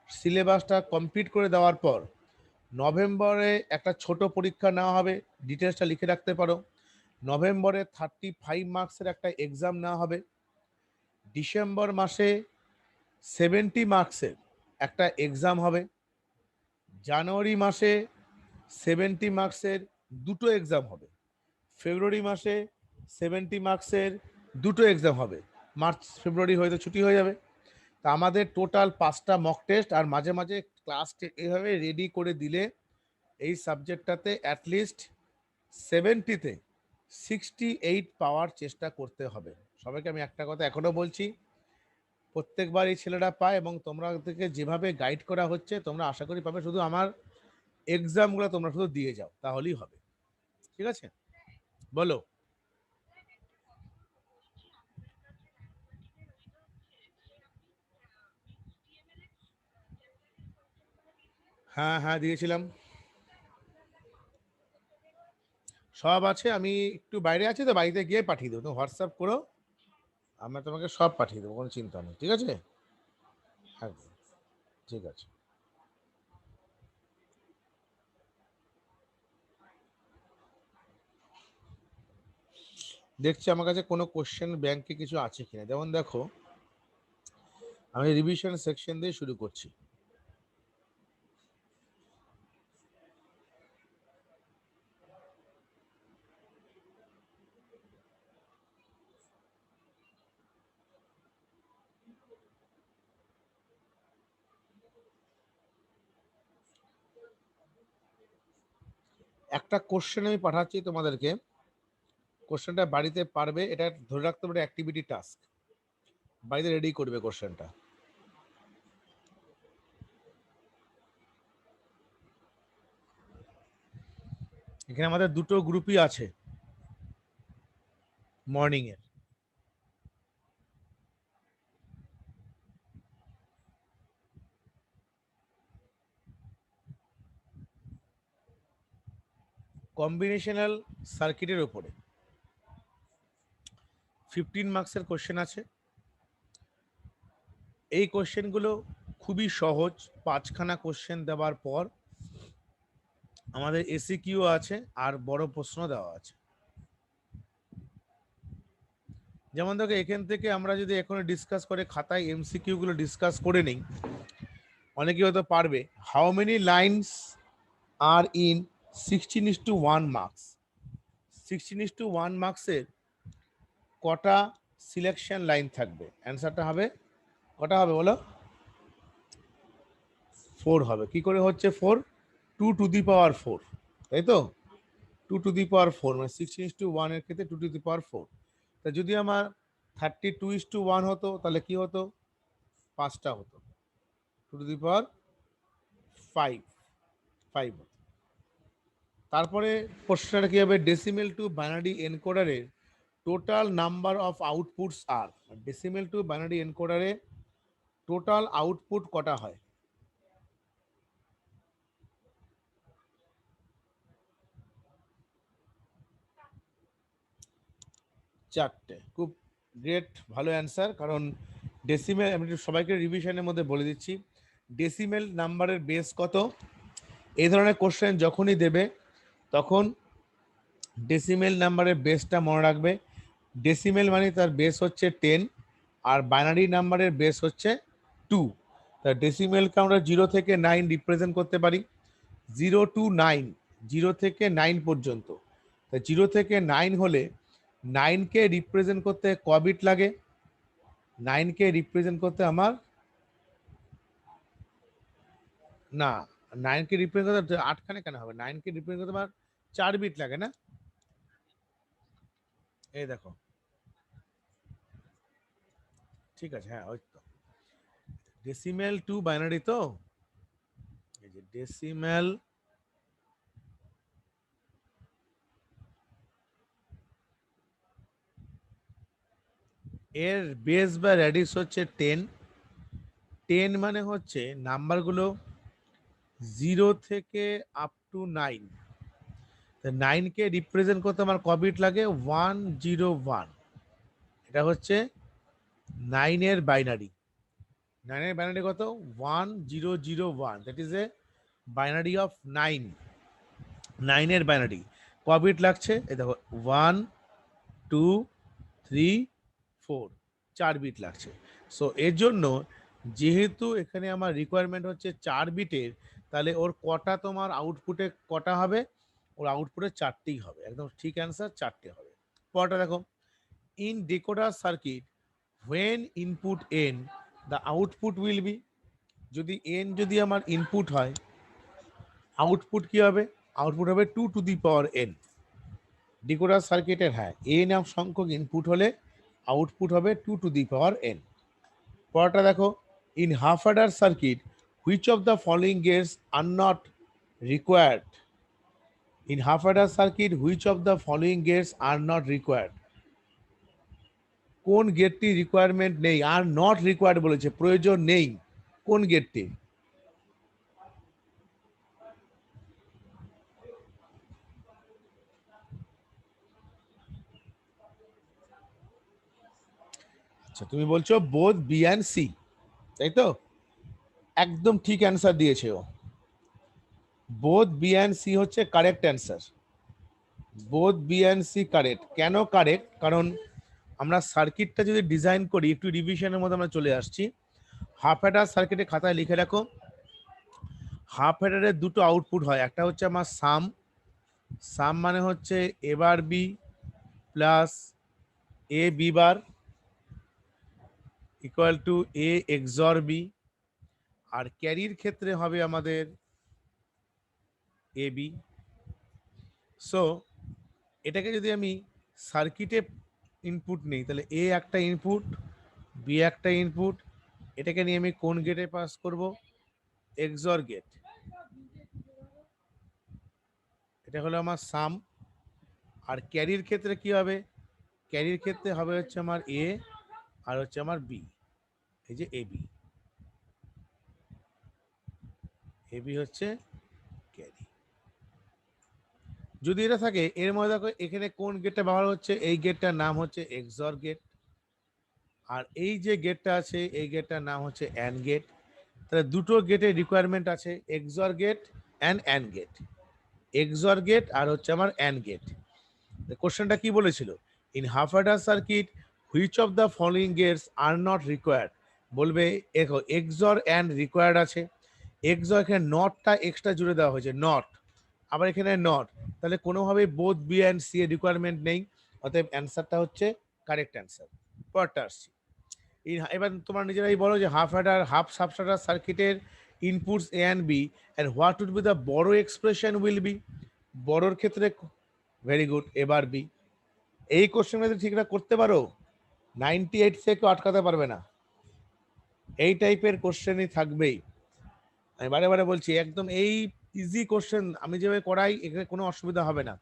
সিলেবাসটা কমপ্লিট করে দেওয়ার পর নভেম্বরে একটা ছোট পরীক্ষা নেওয়া হবে, ডিটেলসটা লিখে রাখতে পারো। নভেম্বরে 35 মার্কসের একটা এক্সাম নেওয়া হবে। ডিসেম্বর মাসে 70 মার্কসের একটা এক্সাম হবে। জানুয়ারি মাসে 70 মার্কসের দুটো এক্সাম হবে, ফেব্রুয়ারি মাসে 70 মার্কসের দুটো এক্সাম হবে, মার্চ ফেব্রুয়ারি হয়তো ছুটি হয়ে যাবে। তা আমাদের টোটাল 5টা মক টেস্ট আর মাঝে মাঝে ক্লাস এভাবে রেডি করে দিলে এই সাবজেক্টটাতে অ্যাটলিস্ট 70-তে 68 পাওয়ার চেষ্টা করতে হবে। সবাইকে আমি একটা কথা এখনো বলছি, প্রত্যেকবার এই ছেলেরা পায় এবং তোমরা থেকে যেভাবে গাইড করা হচ্ছে তোমরা আশা করি পাবে, শুধু আমার এক্সামগুলো তোমরা শুধু দিয়ে যাও তাহলেই হবে, ঠিক আছে? বলো। হ্যাঁ হ্যাঁ দিয়েছিলাম, সব আছে। আমি একটু বাইরে আছি তো, বাড়িতে গিয়ে পাঠিয়ে দেবো, তুমি হোয়াটসঅ্যাপ করো, আমরা তোমাকে সব পাঠিয়ে দেবো, কোনো চিন্তা নেই, ঠিক আছে? একদম ঠিক আছে। দেখছি আমার কাছে কোনো কোশ্চেন ব্যাংকে কিছু আছে কিনা। যেমন দেখো, আমি রিভিশন সেকশন দিয়ে শুরু করছি। একটা কোশ্চেন আমি পাঠাচ্ছি তোমাদেরকে, কোশ্চেনটা বাড়িতে পারবে, এটা ধরে রাখতে পারে অ্যাক্টিভিটি টাস্ক, বাড়িতে রেডি করবে কোশ্চেনটা। এখানে আমাদের দুটো গ্রুপই আছে মর্নিং এর। কম্বিনেশনাল সার্কিটের উপরে 15 মার্কসের কোশ্চেন আছে। এই কোশ্চেনগুলো খুবই সহজ, 5খানা কোশ্চেন দেওয়ার পর আমাদের এসিকিউ আছে আর বড় প্রশ্ন দেওয়া আছে। যেমন দেখো, এখান থেকে আমরা যদি এখন ডিসকাস করে খাতায় এমসিকিউ গুলো ডিসকাস করে নেই, অনেকে হয়তো পারবে। How many lines R in 16:1 marks, 16:1 মার্কসের কটা সিলেকশন লাইন থাকবে? অ্যান্সারটা হবে কটা হবে বলো? 4 হবে। কি করে হচ্ছে 4? 2^4, তাই তো? 2^4 মানে 16:1 এর ক্ষেত্রে 2^4। তা যদি আমার 32:1 হতো তাহলে কি হতো? 5টা হতো, 2^5, 5 হতো। তারপরে প্রশ্নটা কি হবে? ডেসিমেল টু বাইনারি এনকোডারের টোটাল নাম্বার অফ আউটপুটস আর, ডেসিমেল টু বাইনারি এনকোডারে টোটাল আউটপুট কটা হয়? 4টে। খুব গ্রেট, ভালো অ্যান্সার। কারণ ডেসিমেল, আমি একটু সবাইকে রিভিশনের মধ্যে বলে দিচ্ছি, ডেসিমেল নাম্বারের বেস কত। এই ধরনের কোশ্চেন যখনই দেবে তখন ডেসিমেল নাম্বারের বেসটা মনে রাখবে। ডেসিমেল মানে তার বেস হচ্ছে 10 আর বাইনারি নাম্বারের বেস হচ্ছে 2। তা ডেসিমেলকে আমরা 0 থেকে 9 রিপ্রেজেন্ট করতে পারি। 0 to 9, 0 থেকে 9 পর্যন্ত। তা 0 থেকে 9 হলে 9কে রিপ্রেজেন্ট করতে ক বিট লাগে? 9কে রিপ্রেজেন্ট করতে আমার, না, 9কে রিপ্রেজেন্ট করতে 8খানে কেন হবে? 9কে রিপ্রেজেন্ট করতে আমার 4 বিট লাগে না? এই দেখো, ঠিক আছে, হ্যাঁ ওই তো ডেসিমেল টু বাইনারি তো, এই যে ডেসিমেল এর বেস বা র্যাডিস হচ্ছে 10। 10 মানে হচ্ছে নাম্বারগুলো 0 থেকে আপ টু 9। 9কে রিপ্রেজেন্ট করতে আমার ক বিট লাগে? 101। এটা হচ্ছে 9 এর বাইনারি। 9 এর বাইনারি কত? 1001, that is a binary of 9। 9 এর বাইনারি ক বিট লাগছে? এই দেখো, 1, 2, 3, 4, 4 বিট লাগছে। সো এর জন্য, যেহেতু এখানে আমার রিকোয়ারমেন্ট হচ্ছে 4 বিটের, তাহলে ওর কটা তোমার আউটপুটে কটা হবে? ওর আউটপুটে 4টেই হবে, একদম ঠিক অ্যান্সার, 4টে হবে। পরটা দেখো, in decoder circuit when input n the output will be, যদি n যদি আমার ইনপুট হয়, আউটপুট কি হবে? আউটপুট হবে 2 to the power n। Decoder সার্কিটের হ্যাঁ n সংখ্যক ইনপুট হলে আউটপুট হবে 2 to the power n। পরটা দেখো, in half adder circuit which of the following gates are not required, in half adder circuit which of the following gates are not required, কোন গেটটি requirement নেই? আর not required বলেছে, প্রয়োজন নেই, কোন গেটটি? আচ্ছা তুমি বলছো বোথ বি অ্যান্ড সি, তাই তো? একদম ঠিক অ্যান্সার দিয়েছে ও। বোথ বি অ্যান্ড সি হচ্ছে correct answer. Both B and C correct. কেন কারেক্ট? কারণ আমরা সার্কিটটা যদি ডিজাইন করি, একটু রিভিশনের মধ্যে আমরা চলে আসছি। হাফ অ্যাডার সার্কিটে খাতায় লিখে রাখো, হাফ অ্যাডারের দুটো আউটপুট হয়, একটা হচ্ছে আমার সাম, সাম মানে হচ্ছে A bar B plus A B bar equal to A XOR B, আর ক্যারির ক্ষেত্রে হবে আমাদের এ বি। সো এটাকে যদি আমি সার্কিটে ইনপুট নেই, তাহলে এ একটা ইনপুট, বি একটা ইনপুট, এটাকে নিয়ে আমি কোন গেটে পাস করব? XOR gate. এটা হলো আমার সাম। আর ক্যারির ক্ষেত্রে কি হবে? ক্যারির ক্ষেত্রে হবে হচ্ছে আমার এ আর হচ্ছে আমার বি, এই যে এ বি, এ বি হচ্ছে ক্যারি। যদি এটা থাকে, এর মধ্যে দেখো এখানে কোন গেটটা ব্যবহার হচ্ছে? এই গেটটার নাম হচ্ছে এক্সর গেট, আর এই যে গেটটা আছে এই গেটটার নাম হচ্ছে অ্যান্ড গেট। তাহলে দুটো গেটের রিকোয়ারমেন্ট আছে, XOR gate and gate, XOR gate আর হচ্ছে আমার অ্যান্ড গেট। কোশ্চেনটা কি বলেছিল? In half adder circuit which of the following gates are not required, বলবে দেখো এক্সর অ্যান্ড রিকোয়ার্ড আছে, এক্সর এখানে নটটা এক্সট্রা জুড়ে দেওয়া হয়েছে, নট, আবার এখানে নট, তাহলে কোনোভাবেই বোথ বি অ্যান্ড সি এর রিকোয়ারমেন্ট নেই, অতএব অ্যান্সারটা হচ্ছে কারেক্ট অ্যান্সার। পরটা আসছি, এবার তোমার নিজেরাই বলো যে হাফ অ্যাডার হাফ সাবস্ট্রাটার সার্কিটের inputs A and B and what would be the borrow expression will be. বড়োর ক্ষেত্রে ভেরি গুড, এবার বি। এই কোশ্চেনটা যদি ঠিকঠাক করতে পারো 98 থেকে আটকাতে পারবে না, এই টাইপের কোশ্চেনই থাকবেই। আমি বারে বারে বলছি, একদম এই ইজি কোশ্চেন আমি যেভাবে করাই, এখানে কোনো অসুবিধা হবে না।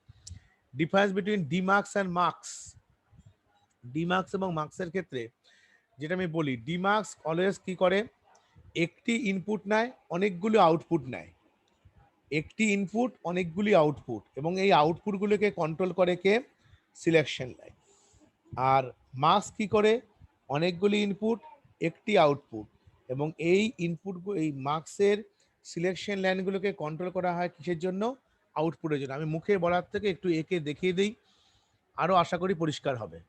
ডিফারেন্স বিটুইন ডিমার্কস অ্যান্ড মার্কস, ডিমার্কস এবং মার্কসের ক্ষেত্রে যেটা আমি বলি, ডিমার্কস অলওয়েজ কি করে? একটি ইনপুট নেয়, অনেকগুলো আউটপুট নেয়, একটি ইনপুট অনেকগুলি আউটপুট, এবং এই আউটপুটগুলোকে কন্ট্রোল করে কে? Selection line. আর মার্কস কি করে? অনেকগুলি ইনপুট, একটি আউটপুট, এবং এই ইনপুট, এই মার্কসের সিলেকশন লাইনগুলোকে কন্ট্রোল করা হয় কিসের জন্য? আউটপুটের জন্য। আমি মুখে বলার থেকে একটু একে দেখিয়ে দিই, আরো আশা করি পরিষ্কার হবে।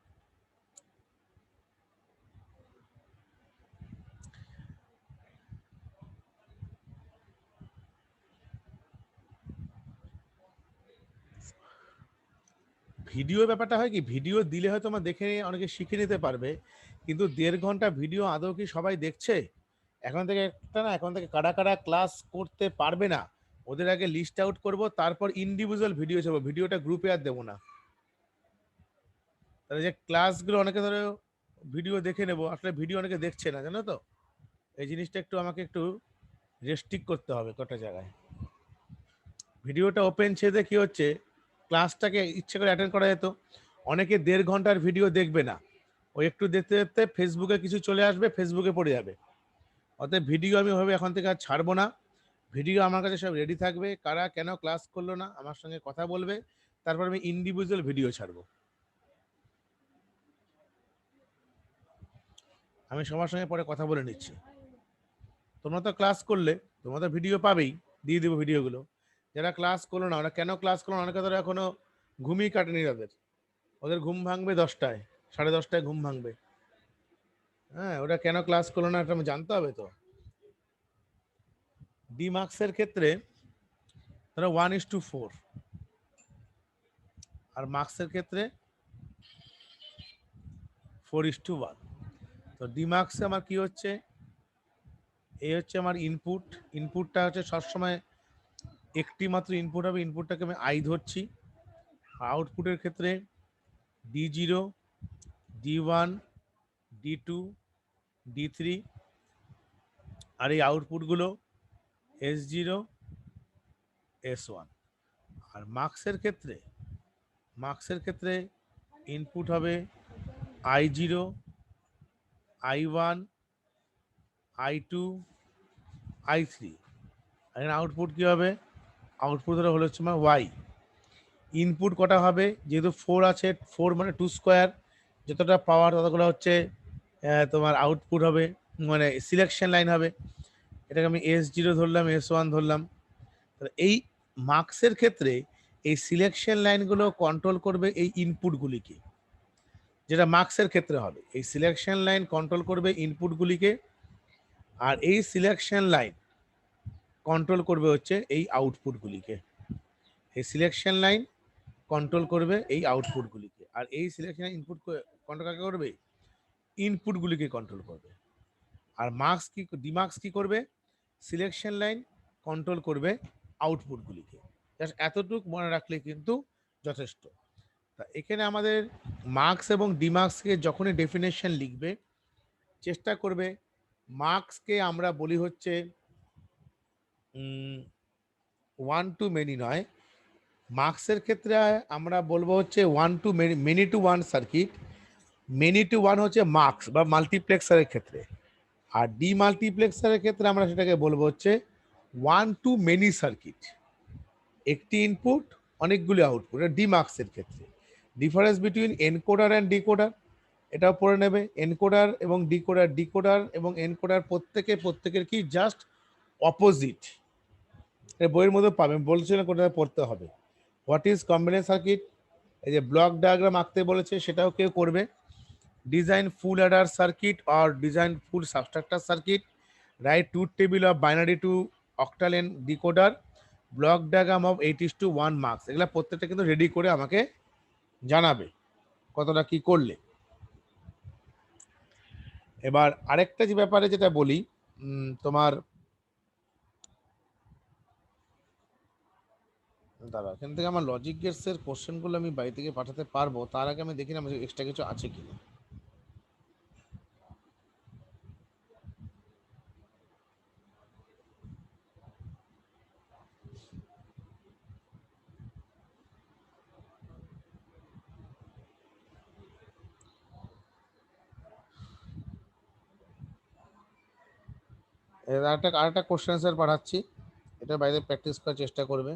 ভিডিও ব্যাপারটা হয় কি, ভিডিও দিলে হয়তো আমার দেখে অনেকে শিখে নিতে পারবে, কিন্তু 1.5 ঘন্টা ভিডিও আদৌ কি সবাই দেখছে? এখন থেকে একটা না, এখন থেকে কারা কারা ক্লাস করতে পারবে না, ওদের আগে লিস্ট আউট করব, তারপর ইন্ডিভিজুয়াল ভিডিও ছাড়বো, ভিডিওটা গ্রুপে আর দেবো না। তাহলে যে ক্লাসগুলো অনেকে ধরো ভিডিও দেখে নেবো, আসলে ভিডিও অনেকে দেখছে না, জানো তো? এই জিনিসটা একটু আমাকে একটু রেস্ট্রিক্ট করতে হবে কটা জায়গায়। ভিডিওটা ওপেন ছেড়ে কি হচ্ছে, ক্লাসটাকে ইচ্ছে করে অ্যাটেন্ড করা যেত। অনেকে 1.5 ঘন্টার ভিডিও দেখবে না, ও একটু দেখতে দেখতে ফেসবুকে কিছু চলে আসবে, ফেসবুকে পড়ে যাবে। অতএব ভিডিও আমি ভাবে এখন থেকে আর ছাড়বো না, ভিডিও আমার কাছে সব রেডি থাকবে, কারা কেন ক্লাস করলো না আমার সঙ্গে কথা বলবে, তারপর আমি ইন্ডিভিজুয়াল ভিডিও ছাড়বো। আমি সবার সঙ্গে পরে কথা বলে নিচ্ছি। তোমরা তো ক্লাস করলে, তোমরা তো ভিডিও পাবেই, দিয়ে দেবো ভিডিওগুলো। যারা ক্লাস করলো না, ওরা কেন ক্লাস করলো না? অনেকে ধরো এখনো ঘুমিয়ে কাটেনি, তাদের, ওদের ঘুম ভাঙবে 10টায়, 10:30টায় ঘুম ভাঙবে। হ্যাঁ, ওরা কেন ক্লাস করলো না এটা জানতে হবে তো। ডি মার্কসের ক্ষেত্রে ধরো 1:4, আর মার্কসের ক্ষেত্রে 4:1। তো ডি মার্কসে আমার কি হচ্ছে, এই হচ্ছে আমার ইনপুট। ইনপুটটা হচ্ছে সবসময় একটি মাত্র ইনপুট হবে, ইনপুটটাকে আমি আই ধরছি। আউটপুটের ক্ষেত্রে D0, D1, D2, D3, আর এই আউটপুটগুলো S0, S1। আর মার্কসের ক্ষেত্রে ইনপুট হবে I0, I1, I2, I3। আর এখানে আউটপুট কি হবে, আউটপুট ধরো হলো হচ্ছে আমার ওয়াই। ইনপুট কটা হবে, যেহেতু 4 আছে, 4 মানে 2 স্কোয়ার, যতটা পাওয়ার ততগুলো হচ্ছে তোমার আউটপুট হবে, মানে সিলেকশন লাইন হবে। এটাকে আমি S0 ধরলাম, S1 ধরলাম। এই মার্কসের ক্ষেত্রে এই সিলেকশন লাইনগুলো কন্ট্রোল করবে এই ইনপুটগুলিকে, যেটা মার্কসের ক্ষেত্রে হবে। এই সিলেকশন লাইন কন্ট্রোল করবে ইনপুটগুলিকে, আর এই সিলেকশন লাইন কন্ট্রোল করবে হচ্ছে এই আউটপুটগুলিকে। এই সিলেকশন লাইন কন্ট্রোল করবে এই আউটপুটগুলিকে, আর এই সিলেকশন ইনপুট কন্ট্রোল কাকে করবে, ইনপুটগুলিকে কন্ট্রোল করবে। আর মার্কস কি, ডিমার্কস কি করবে, সিলেকশন লাইন কন্ট্রোল করবে আউটপুটগুলিকে। জাস্ট এতটুকু মনে রাখলে কিন্তু যথেষ্ট। তা এখানে আমাদের মার্কস এবং ডিমার্কসকে যখনই ডেফিনেশন লিখবে, চেষ্টা করবে মার্কসকে আমরা বলি হচ্ছে ওয়ান টু মেনি নয়, মার্কসের ক্ষেত্রে আমরা বলবো হচ্ছে one to many, many to one circuit. Many to one হচ্ছে মার্কস বা মাল্টিপ্লেক্সারের ক্ষেত্রে, আর ডি মাল্টিপ্লেক্সারের ক্ষেত্রে আমরা সেটাকে বলবো হচ্ছে ওয়ান টু মেনি সার্কিট। একটি ইনপুট, অনেকগুলি আউটপুট, এটা ডি মার্কসের ক্ষেত্রে। Difference between encoder and decoder, এটাও পড়ে নেবে। এনকোডার এবং ডিকোডার, ডিকোডার এবং এনকোডার প্রত্যেকের কি জাস্ট অপোজিট। বইয়ের মধ্যে পাবেন, বলছিলেন কোথায় পড়তে হবে। হোয়াট ইজ কম্বিনেন্ট সার্কিট, এই যে ব্লক ডায়াগ্রাম আঁকতে বলেছে সেটাও কেউ করবে। ডিজাইন ফুল অ্যাডার সার্কিট আর design full subtractor circuit, write truth table of binary to octal decoder, block diagram of 8:1 mux. এগুলো প্রত্যেকটা কিন্তু রেডি করে আমাকে জানাবে কতটা কি করলে। এবার আরেকটা যে ব্যাপারে যেটা বলি, তোমার দাঁড়া, এখান থেকে আমার লজিক গেটসের কোশ্চেনগুলো আমি বাড়ি থেকে পাঠাতে পারবো, তার আগে আমি দেখি না আমার এক্সট্রা কিছু আছে কিনা। আরেকটা কোশ্চেন অ্যান্সার পাঠাচ্ছি, এটা বাইরে প্র্যাকটিস করার চেষ্টা করবে।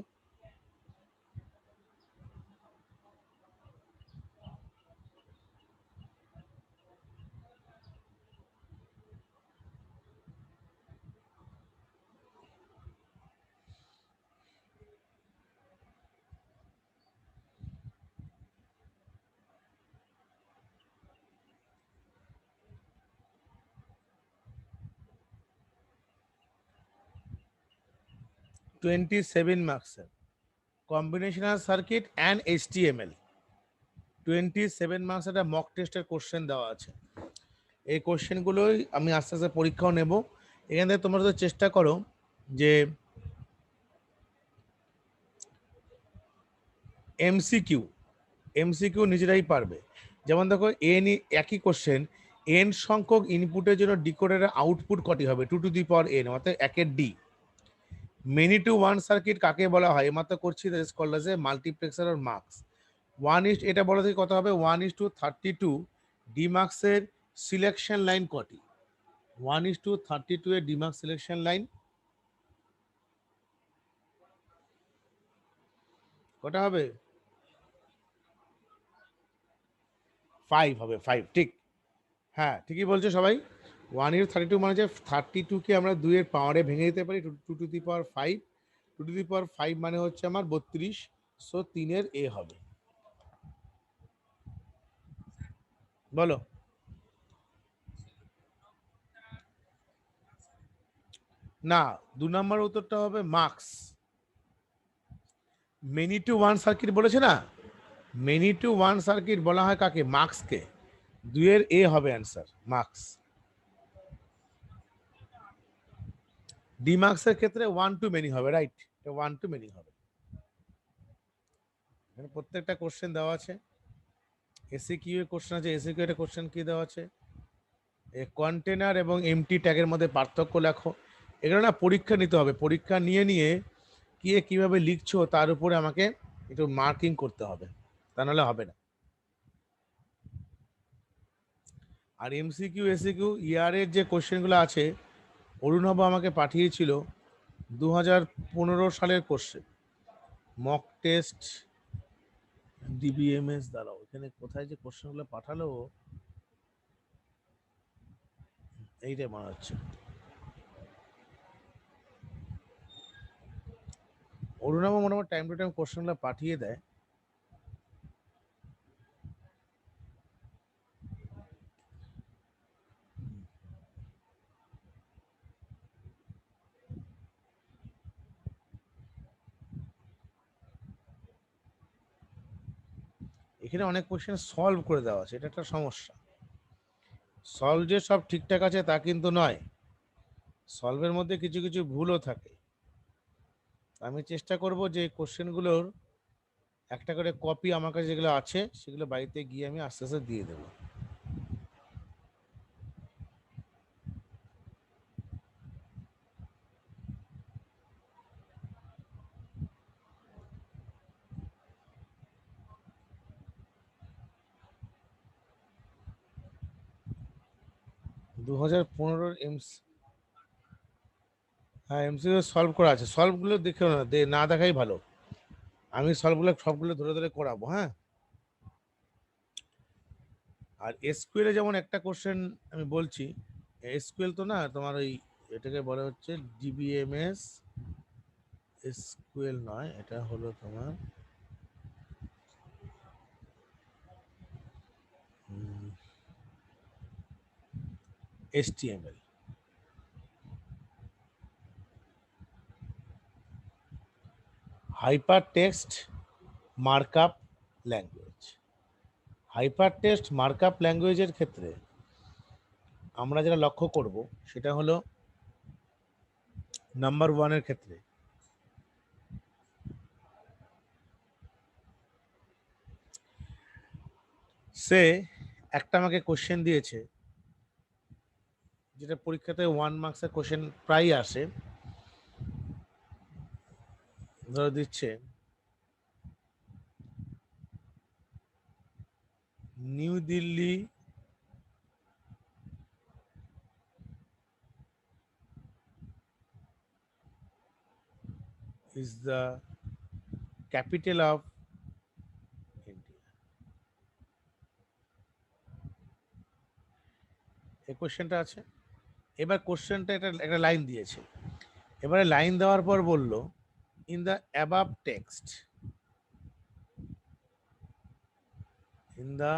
টোয়েন্টি-7 মার্কসের combinational circuit and HTML, 27 marks একটা মক টেস্টের কোশ্চেন দেওয়া আছে। এই কোশ্চেনগুলোই আমি আস্তে আস্তে পরীক্ষাও নেব। এখান থেকে তোমরা তো চেষ্টা করো যে এমসিকিউ নিজেরাই পারবে। যেমন দেখো এন, একই কোশ্চেন, এন সংখ্যক ইনপুটের জন্য ডিকোডারের আউটপুট কটি হবে, 2n, অর্থাৎ 1-এর ডি। মেনি টু ওয়ান সার্কিট কাকে বলা হয়, এমাত্র করছি, that is called as a multiplexer or mux. এটা বলা থেকে কত হবে, 1:32 ডি মার্কসের সিলেকশন লাইন কটি, 1:32 এর ডিমার্ক সিলেকশন লাইন কটা হবে, 5 হবে, 5 ঠিক। হ্যাঁ ঠিকই বলছো সবাই। 1:32 মানে হচ্ছে 32কে আমরা 2-এর পাওয়ারে ভেঙে দিতে পারি, 2^5। 2^5 মানে হচ্ছে আমার 32, সো 3-এর এ হবে। বলো। না, 2 নম্বর উত্তরটা হবে marks. Many to one circuit বলেছে না, মেনি টু ওয়ান সার্কিট বলা হয় কাকে? মার্কসকে। 2 এর এ হবে অ্যান্সার, মার্কস। ডি মার্কসের ক্ষেত্রে 1 টু মেনি হবে, রাইট, 1 টু মেনি হবে। এখানে প্রত্যেকটা কোশ্চেন দেওয়া আছে, এসি কিউ এর কোশ্চেন আছে, এসি কিউ এর কোশ্চেন কি দেওয়া আছে, কন্টেনার এবং এমটি ট্যাগের মধ্যে পার্থক্য লেখো। এগুলো না পরীক্ষা নিতে হবে, পরীক্ষা নিয়ে নিয়ে কিভাবে লিখছো তার উপরে আমাকে একটু মার্কিং করতে হবে, তা নাহলে হবে না। আর এমসিকিউ এসিকিউ ইয়ারের যে কোশ্চেনগুলো আছে, অরুণাভ আমাকে পাঠিয়েছিল 2015 সালের কোশ্চেন, মক টেস্ট ডিবিএমএস। দাঁড়াও, এখানে কোথায় যে কোশ্চেনগুলো পাঠালো, এইটাই মনে হচ্ছে। অরুণাভ মোটামুটি টাইম টু টাইম কোশ্চেনগুলো পাঠিয়ে দেয়। এখানে অনেক কোশ্চেন সলভ করে দেওয়া আছে, এটা একটা সমস্যা। সলভ যে সব ঠিকঠাক আছে তা কিন্তু নয়, সলভের মধ্যে কিছু কিছু ভুলও থাকে। আমি চেষ্টা করব যে কোশ্চেনগুলোর একটা করে কপি আমার কাছে যেগুলো আছে সেগুলো বাড়িতে গিয়ে আমি আস্তে আস্তে দিয়ে দেবো। দু হাজার পনেরোর হ্যাঁ এমসিকিউ সলভ করা আছে, সলভগুলো দেখে না না দেখাই ভালো। আমি সলভগুলো সবগুলো ধরে ধরে করাবো, হ্যাঁ। আর এসকিউএল এ যেমন একটা কোশ্চেন আমি বলছি, এসকিউএল তো না তোমার ওই, এটাকে বলা হচ্ছে ডিবিএমএস, এসকিউএল নয়, এটা হলো তোমার HTML, hyper text markup language. Hyper text markup ল্যাঙ্গুয়েজের ক্ষেত্রে আমরা যেটা লক্ষ্য করব সেটা হলো নাম্বার 1 এর ক্ষেত্রে সে একটা আমাকে কোশ্চেন দিয়েছে, যেটা পরীক্ষাতে 1 মার্কসের কোশ্চেন প্রায় আসে। ধরে দিচ্ছে new Delhi is the capital of India। এই কোশ্চেনটা আছে। এবার কোশ্চেনটা একটা লাইন দিয়েছে, এবারে লাইন দেওয়ার পর বলল in the above text, in the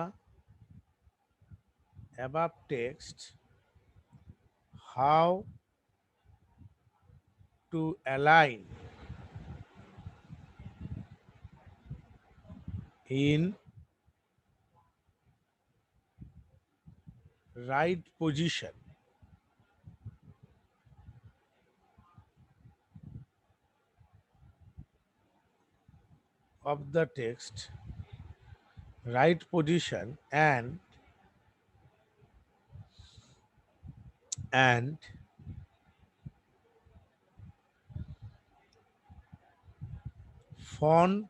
above text how to align in right position of the text, right position and font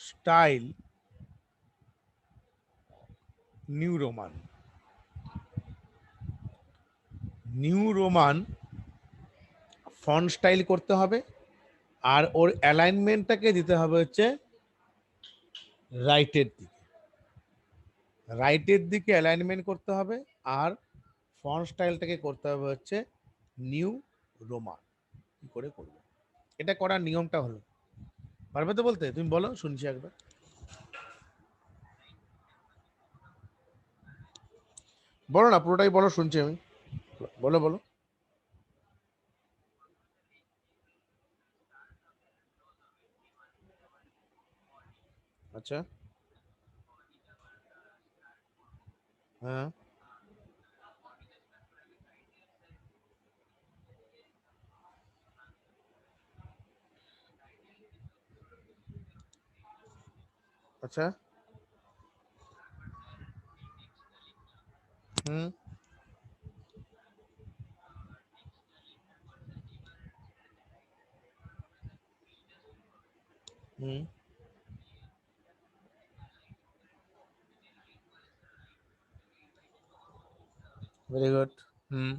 style new Roman. New Roman font style করতে হবে, আর ওর অ্যালাইনমেন্টটাকে দিতে হবে হচ্ছে রাইটের দিকে, রাইটের দিকে অ্যালাইনমেন্ট করতে হবে, আর ফন্ট স্টাইলটাকে করতে হবে হচ্ছে নিউ রোমান। কি করে করবো, এটা করার নিয়মটা হলো, পারবে তো বলতে? তুমি বলো, শুনছি একবার। বলো না, পুরোটাই বলো, শুনছি আমি। বলো বলো। আচ্ছা। হ্যাঁ। আচ্ছা। হুম। হুম। Very good. হুম।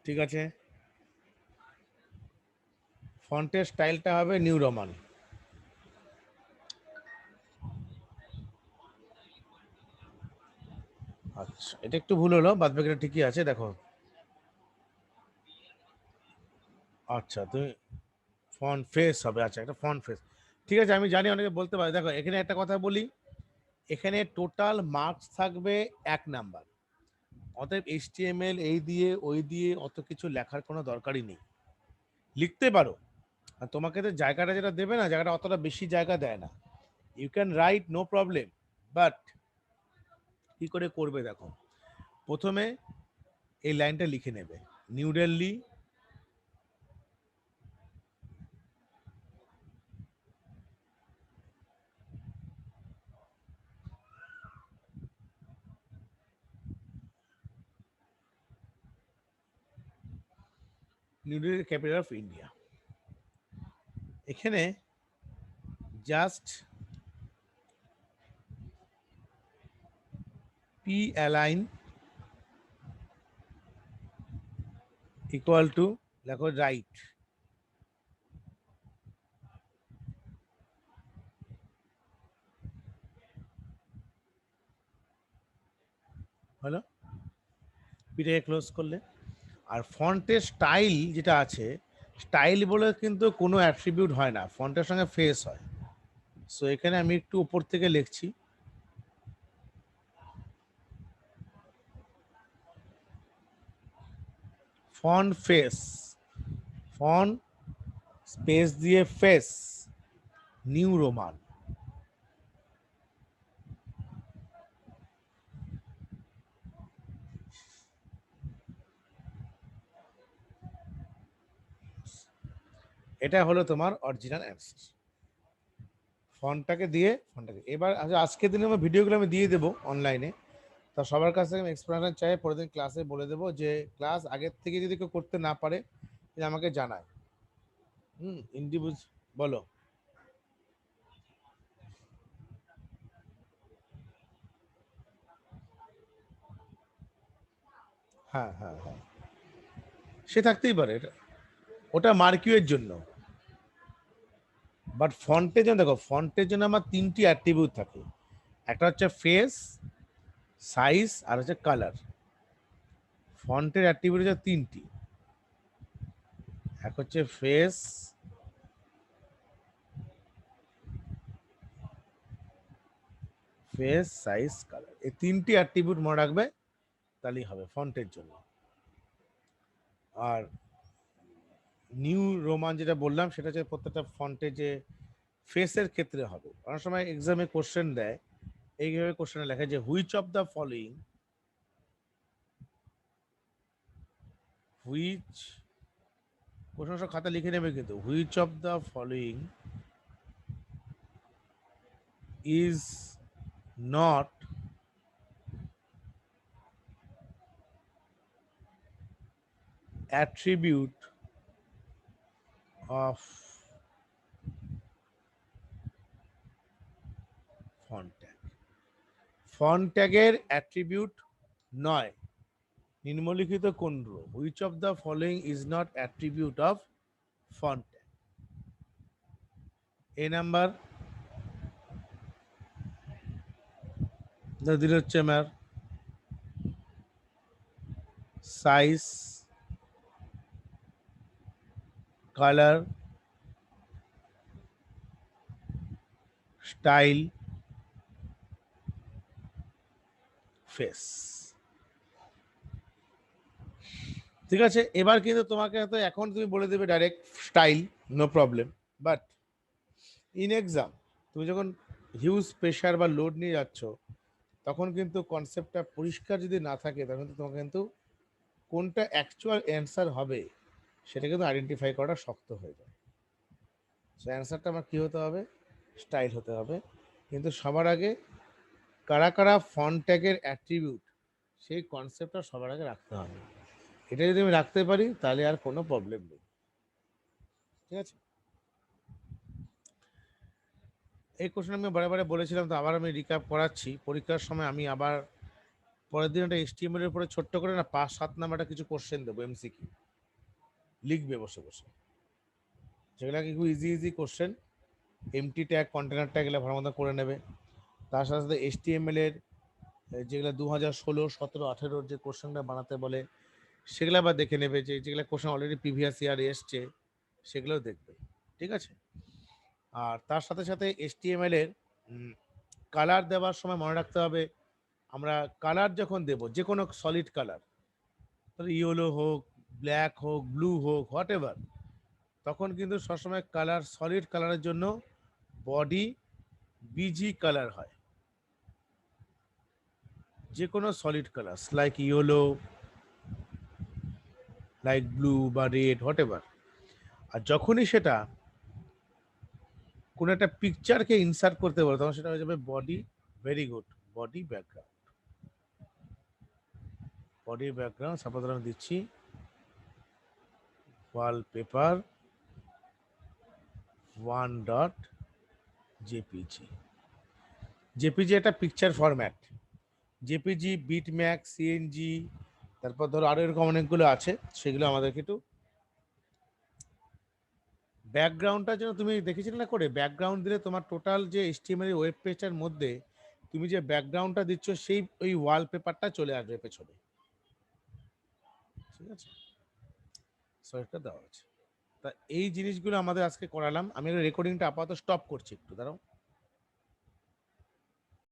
ঠিক আছে। ফন্টের স্টাইলটা হবে নিউ রোমান। আচ্ছা, এটা একটু ভুল হলো, বাদ বাকিটা ঠিকই আছে, দেখো। আচ্ছা, তুমি ফন্ট ফেস হবে, আচ্ছা একটা ফন্ট ফেস। ঠিক আছে, আমি জানি অনেকে বলতে পারে, দেখো এখানে একটা কথা বলি, এখানে টোটাল মার্কস থাকবে 1 নাম্বার। অতএব এইচটিএমএল এই দিয়ে ওই দিয়ে অত কিছু লেখার কোনো দরকারই নেই। লিখতে পারো, আর তোমাকে তো জায়গাটা যেটা দেবে না, জায়গাটা অতটা বেশি জায়গা দেয় না। You can write, no problem, but কি করে করবে দেখো। প্রথমে এই লাইনটা লিখে নেবে, New Delhi. New Delhi capital of India. এখানে just P align equal to, দেখো রাইট। হলো, পিটাকে ক্লোজ করলে। আর ফন্টের স্টাইল যেটা আছে, স্টাইল বলে কিন্তু কোনো অ্যাট্রিবিউট হয় না, ফন্টের সঙ্গে ফেস হয়। সো এখানে আমি একটু উপর থেকে লিখছি, ফন্ট ফেস, ফন্ট স্পেস দিয়ে ফেস, নিউ রোমান। এটা হলো তোমার অরিজিনাল অ্যান্সার। ফন্টটাকে এবার আজকের দিনে আমার ভিডিওগুলো আমি দিয়ে দেবো অনলাইনে। তা সবার কাছ থেকে আমি এক্সপ্লেনেশন চাই, পরের দিন ক্লাসে বলে দেবো, যে ক্লাস আগের থেকে যদি কেউ করতে না পারে তাহলে আমাকে জানায়। ইন্ডিভিজুয়াল। বলো। হ্যাঁ হ্যাঁ হ্যাঁ, সে থাকতেই পারে এটা, ওটা মার্কিউয়ের জন্য। বাট ফন্টের জন্য দেখো, ফন্টের জন্য আমার 3টি অ্যাট্রিবিউট থাকে। একটা হচ্ছে ফেস, সাইজ, আর হচ্ছে কালার। ফন্টের অ্যাট্রিবিউট হচ্ছে 3টি। এক হচ্ছে ফেস, সাইজ, কালার, এই 3টি অ্যাট্রিবিউট মনে রাখবে, তাহলেই হবে ফন্টের জন্য। আর নিউ রোমান যেটা বললাম, সেটা হচ্ছে প্রত্যেকটা ফন্টে যে ফেসের ক্ষেত্রে হবে। অনেক সময় এক্সামে কোশ্চেন দেয়, এইভাবে কোশ্চেনে লেখা যে which of the following, which, question সব খাতা লিখে নেবে কিন্তু, which of the following is not attribute of font tag. Font ট্যাগের অ্যাট্রিবিউট নয়, নিম্নলিখিত কোনগুলো, which of the following is not attribute of font tag? A number দিলে হচ্ছে আমার সাইজ, কালার, স্টাইল, ফেস। ঠিক আছে, এবার কিন্তু তোমাকে হয়তো এখন তুমি বলে দেবে direct style, no problem, but in exam তুমি যখন হিউজ প্রেশার বা লোড নিয়ে যাচ্ছ, তখন কিন্তু কনসেপ্টটা পরিষ্কার যদি না থাকে, তখন কিন্তু তোমাকে কিন্তু কোনটা অ্যাকচুয়াল অ্যান্সার হবে সেটা কিন্তু আইডেন্টিফাই করাটা শক্ত হয়ে যায়। সো অ্যান্সারটা আমার কী হতে হবে, স্টাইল হতে হবে। কিন্তু সবার আগে কারা কারা ফন্ট ট্যাগের অ্যাট্রিবিউট, সেই কনসেপ্টটা সবার আগে রাখতে হবে। এটা যদি আমি রাখতে পারি তাহলে আর কোনো প্রবলেম নেই। ঠিক আছে, এই কোশ্চেন আমি বারে বারে বলেছিলাম, তো আবার আমি রিক্যাপ করাচ্ছি। পরীক্ষার সময় আমি আবার পরের দিন একটা HTML এর উপরে ছোট্ট করে না 5-7 নাম্বারটা কিছু কোশ্চেন দেবো, MCQ লিখবে বসে বসে, যেগুলো খুব easy easy question. MT tag, container tag এগুলো ভালো মতো করে নেবে। তার সাথে সাথে HTML এর যেগুলো 2016, 17, 18 যে কোশ্চেনটা বানাতে বলে, সেগুলো আবার দেখে নেবে, যে যেগুলো কোশ্চেন অলরেডি প্রিভিয়াস ইয়ার এসছে সেগুলোও দেখবে। ঠিক আছে, আর তার সাথে সাথে HTML এর কালার দেওয়ার সময় মনে রাখতে হবে, আমরা কালার যখন দেব, যে কোনো সলিড কালার, ইয়েলো হোক, ব্ল্যাক হোক, ব্লু হোক, হোয়াট এভার, তখন কিন্তু সবসময় কালার, সলিড কালারের জন্য বডি বিজি কালার হয়। যে কোনো solid colour like yellow, like blue বা রেড, হোয়াট এভার। আর যখনই সেটা কোনো একটা পিকচারকে ইনসার্ট করতে বলে, তখন সেটা হয়ে যাবে body, very good, body background. Body background suppose আমি দিচ্ছি ওয়ালপেপার 1.jpg। জেপিজি একটা পিকচার ফরম্যাট। জেপিজি, বিটম্যাক, সিএনজি, তারপর ধরো আরো এরকম অনেকগুলো আছে, সেগুলো আমাদেরকে একটু ব্যাকগ্রাউন্ডটা যেন তুমি দেখেছিলে না, করে ব্যাকগ্রাউন্ড দিলে তোমার টোটাল যে HTML ওয়েব পেজটার মধ্যে তুমি যে ব্যাকগ্রাউন্ডটা দিচ্ছ, সেই ওই ওয়ালপেপারটা চলে আসবে পেছনে। ঠিক আছে, সফটটা দেওয়া আছে। তা এই জিনিসগুলো আমাদের আজকে করালাম। আমি রেকর্ডিংটা আপাতত স্টপ করছি, একটু দাঁড়াও।